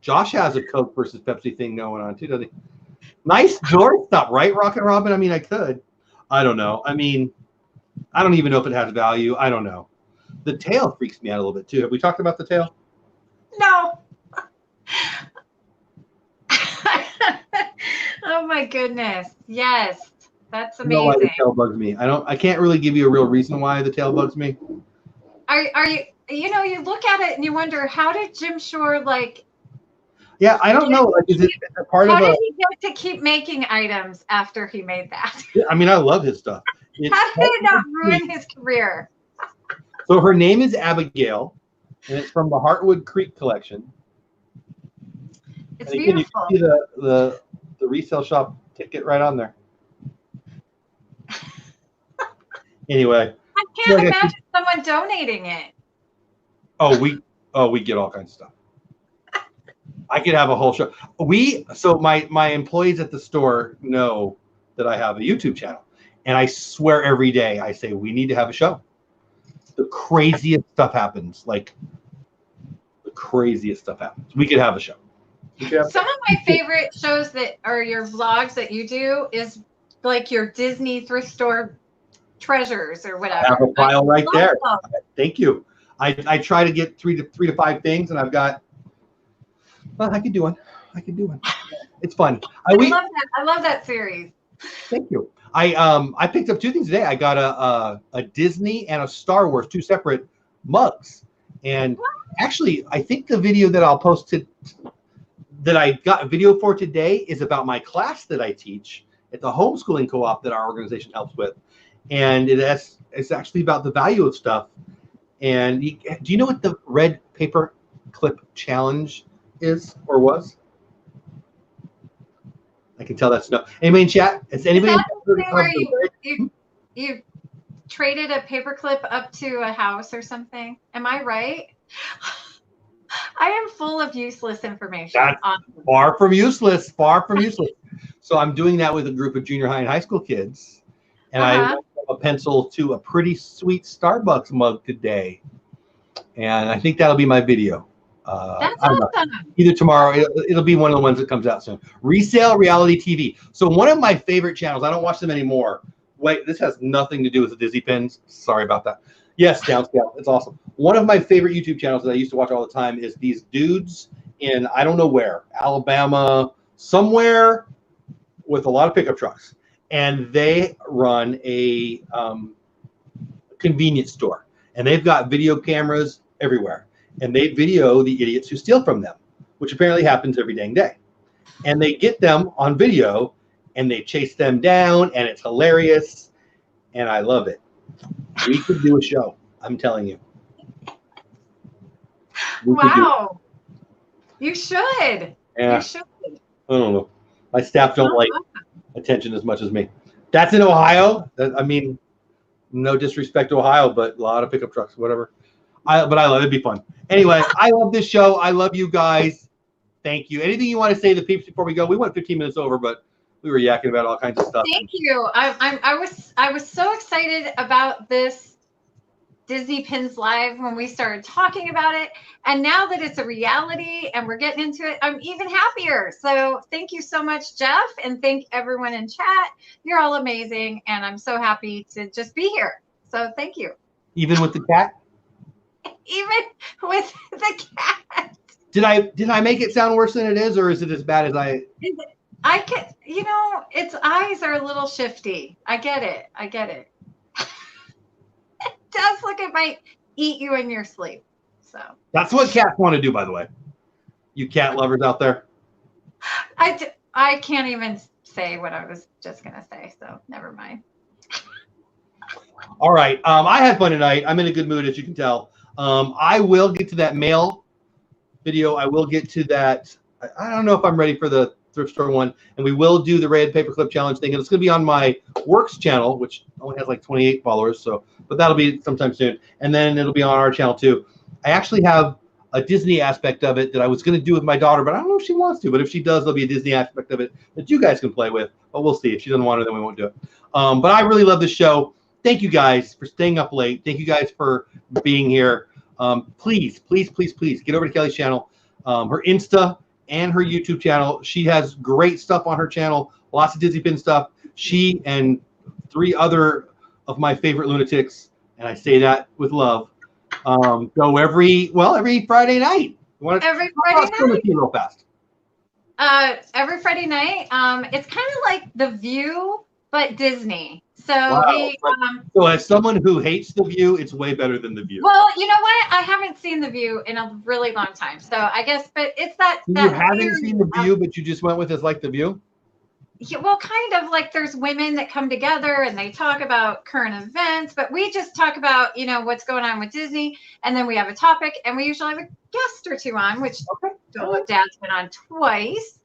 Josh has a Coke versus Pepsi thing going on too, doesn't he? Nice door stop, right, Rockin' Robin? I mean, I could. I don't know. I mean, I don't even know if it has value. I don't know. The tail freaks me out a little bit too. Have we talked about the tail? No. Oh my goodness. Yes. That's amazing. You know why the tail bugs me. I can't really give you a real reason why the tail bugs me. Are you, you know, you look at it and you wonder, how did Jim Shore Yeah, I don't know. Like, is it a part of how did he get to keep making items after he made that? I mean, I love his stuff. How did it not ruin his career? So her name is Abigail, and it's from the Heartwood Creek collection. It's and again, beautiful. You can see the resale shop ticket right on there. Anyway, I can't imagine someone donating it. Oh, we get all kinds of stuff. I could have a whole show. So my employees at the store know that I have a YouTube channel, and I swear every day I say we need to have a show. The craziest stuff happens. Like the craziest stuff happens. We could have a show. Some of my favorite shows that are your vlogs that you do is like your Disney thrift store treasures or whatever. I have a file right there. Thank you. I try to get three to five things, and I've got. Well, I can do one. It's fun. I love that. I love that series. Thank you. I picked up two things today. I got a Disney and a Star Wars, two separate mugs. And actually, I think the video that I'll post that I got a video for today is about my class that I teach at the homeschooling co-op that our organization helps with. And it's actually about the value of stuff. And do you know what the red paper clip challenge is or was? I can tell that's no. Anybody in chat? Is anybody? Is that where you traded a paperclip up to a house or something? Am I right? I am full of useless information. That's far from useless. Far from useless. So I'm doing that with a group of junior high and high school kids, and I went from a pencil to a pretty sweet Starbucks mug today, and I think that'll be my video. That's I don't know. awesome. Either tomorrow, it'll be one of the ones that comes out soon. Resale reality TV. So one of my favorite channels, I don't watch them anymore. Wait, this has nothing to do with the Disney pins. Sorry about that. Yes, downscale. It's awesome. One of my favorite YouTube channels that I used to watch all the time is these dudes in, I don't know where, Alabama, somewhere with a lot of pickup trucks. And they run a convenience store. And they've got video cameras everywhere. And they video the idiots who steal from them, which apparently happens every dang day. And they get them on video and they chase them down, and it's hilarious. And I love it. We could do a show, I'm telling you. Wow. You should. Yeah. You should. I don't know. My staff don't like attention as much as me. That's in Ohio. I mean, no disrespect to Ohio, but a lot of pickup trucks, whatever. But I love it. It'd be fun. Anyway, I love this show. I love you guys. Thank you. Anything you want to say to the peeps before we go? We went 15 minutes over, but we were yakking about all kinds of stuff. Thank you. I was so excited about this Disney Pins Live when we started talking about it. And now that it's a reality and we're getting into it, I'm even happier. So thank you so much, Jeff. And thank everyone in chat. You're all amazing. And I'm so happy to just be here. So thank you. Even with the cat? Even with the cat. Did I make it sound worse than it is, or is it as bad as I can, its eyes are a little shifty. I get it. It does look it might eat you in your sleep. So that's what cats want to do, by the way. You cat lovers out there. I can't even say what I was just gonna say, so never mind. All right. I had fun tonight. I'm in a good mood, as you can tell. I will get to that mail video. I will get to that. I don't know if I'm ready for the thrift store one. And we will do the red paperclip challenge thing. And it's going to be on my works channel, which only has like 28 followers. But that'll be sometime soon. And then it'll be on our channel too. I actually have a Disney aspect of it that I was going to do with my daughter, but I don't know if she wants to. But if she does, there'll be a Disney aspect of it that you guys can play with. But we'll see. If she doesn't want to, then we won't do it. But I really love this show. Thank you guys for staying up late. Thank you guys for being here. Please get over to Kelly's channel, her Insta and her YouTube channel. She has great stuff on her channel, lots of Disney Pin stuff. She and 3 other of my favorite lunatics, and I say that with love, go every Friday night. Every Friday night? Real fast. Every Friday night. It's kind of like The View, but Disney. So wow. So as someone who hates The View, it's way better than The View. Well, you know what? I haven't seen The View in a really long time. So I guess, but it's that. You haven't seen The View, but you just went with it's like The View? Yeah, well, kind of like there's women that come together and they talk about current events, but we just talk about, what's going on with Disney. And then we have a topic and we usually have a guest or 2 on, which Dole Whip Dad's been on twice.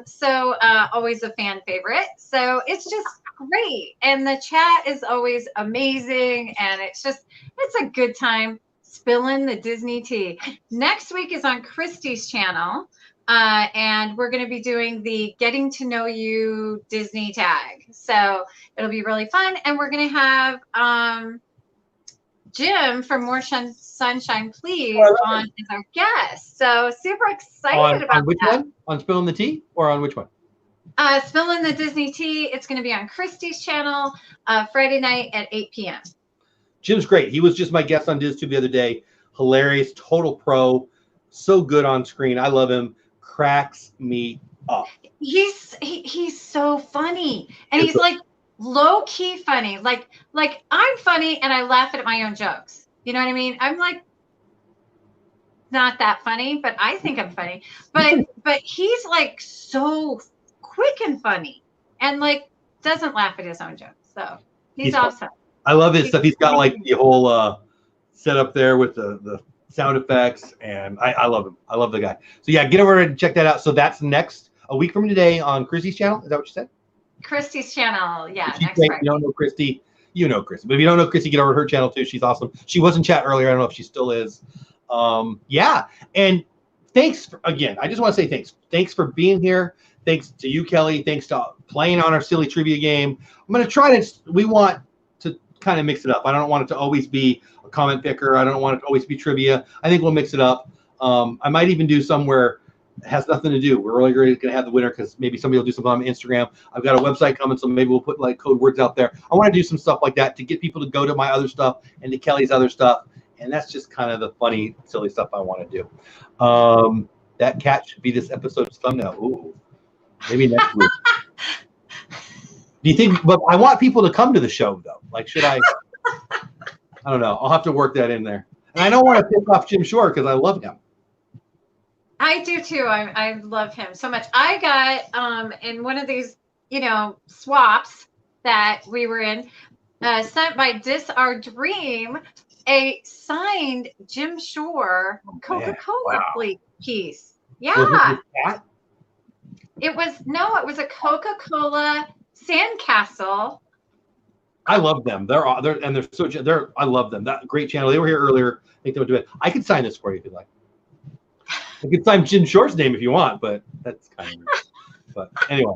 So always a fan favorite. So it's just great. And the chat is always amazing. And it's a good time spilling the Disney tea. Next week is on Christy's channel. And we're going to be doing the Getting to Know You Disney tag. So it'll be really fun. And we're going to have Jim from More Sunshine Please on as our guest. So super excited about which that. one? On Spilling the Tea or on which one? Spilling the Disney Tea. It's going to be on Christy's channel Friday night at 8 p.m. Jim's great. He was just my guest on DizTube the other day. Hilarious, total pro, so good on screen. I love him. Cracks me up. He's so funny, and he's like low key funny. Like I'm funny, and I laugh at my own jokes. You know what I mean? I'm like not that funny, but I think I'm funny. But he's like so quick and funny, and like doesn't laugh at his own jokes. So he's awesome. I love his stuff. He's got like the whole setup there with the sound effects, and I love him. I love the guy. So yeah, get over and check that out. So that's a week from today on Christy's channel. Is that what you said? Christy's channel, yeah. Next Friday. If you don't know Christy, you know Christy. But if you don't know Christy, get over to her channel too. She's awesome. She was in chat earlier. I don't know if she still is. Yeah. And thanks again. I just want to say thanks. Thanks for being here. Thanks to you, Kelly. Thanks to playing on our silly trivia game. I'm going to try to. We want to kind of mix it up. I don't want it to always be comment picker. I don't want it to always be trivia. I think we'll mix it up. I might even do somewhere that has nothing to do. We're only going to have the winner because maybe somebody will do something on Instagram. I've got a website coming, so maybe we'll put like code words out there. I want to do some stuff like that to get people to go to my other stuff and to Kelly's other stuff. And that's just kind of the funny, silly stuff I want to do. That cat should be this episode's thumbnail. Ooh, maybe next week. Do you think? But I want people to come to the show, though. Like, should I? I don't know. I'll have to work that in there. And I don't want to piss off Jim Shore because I love him. I do too. I love him so much. I got in one of these, swaps that we were in, sent by Dis Our Dream, a signed Jim Shore Coca-Cola piece. Yeah. It was a Coca-Cola sandcastle. I love them. I love them. That great channel. They were here earlier. I think they would do it. I could sign this for you if you'd like. I could sign Jim Shore's name if you want, but that's kind of weird. But anyway.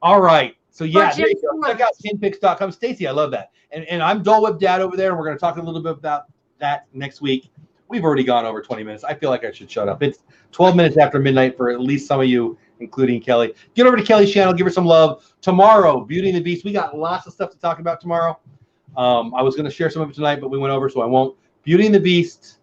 All right. So yeah, check out tinpicks.com. Stacy, I love that. And I'm Dole Whip Dad over there, and we're going to talk a little bit about that next week. We've already gone over 20 minutes. I feel like I should shut up. It's 12 minutes after midnight for at least some of you, including Kelly. Get over to Kelly's channel. Give her some love. Tomorrow, Beauty and the Beast. We got lots of stuff to talk about tomorrow. I was going to share some of it tonight, but we went over, so I won't. Beauty and the Beast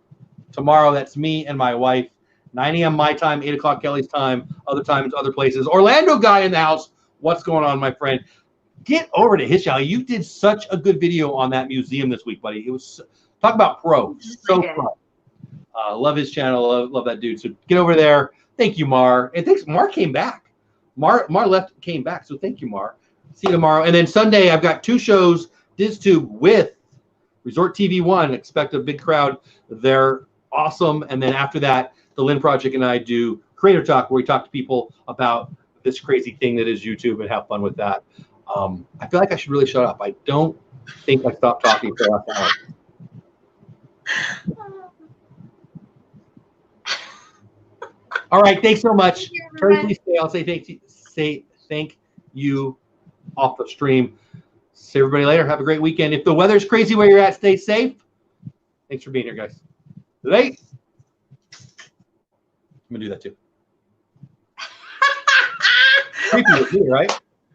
tomorrow. That's me and my wife. 9 a.m. my time, 8 o'clock Kelly's time, other times, other places. Orlando guy in the house. What's going on, my friend? Get over to his channel. You did such a good video on that museum this week, buddy. It was, talk about pro. So pro. Love his channel. Love that dude. So get over there. Thank you, Mar. And thanks. Mar came back. Mar came back. So thank you, Mar. See you tomorrow. And then Sunday, I've got 2 shows, DizTube with Resort TV 1. Expect a big crowd. They're awesome. And then after that, the Lynn Project and I do Creator Talk, where we talk to people about this crazy thing that is YouTube and have fun with that. I feel like I should really shut up. I don't think I stopped talking for last hour. All right, thanks so much. Terry, please stay. I'll say thank you off the stream. See everybody later. Have a great weekend. If the weather's crazy where you're at, stay safe. Thanks for being here, guys. Late. I'm gonna do that too. Creepy with you, right?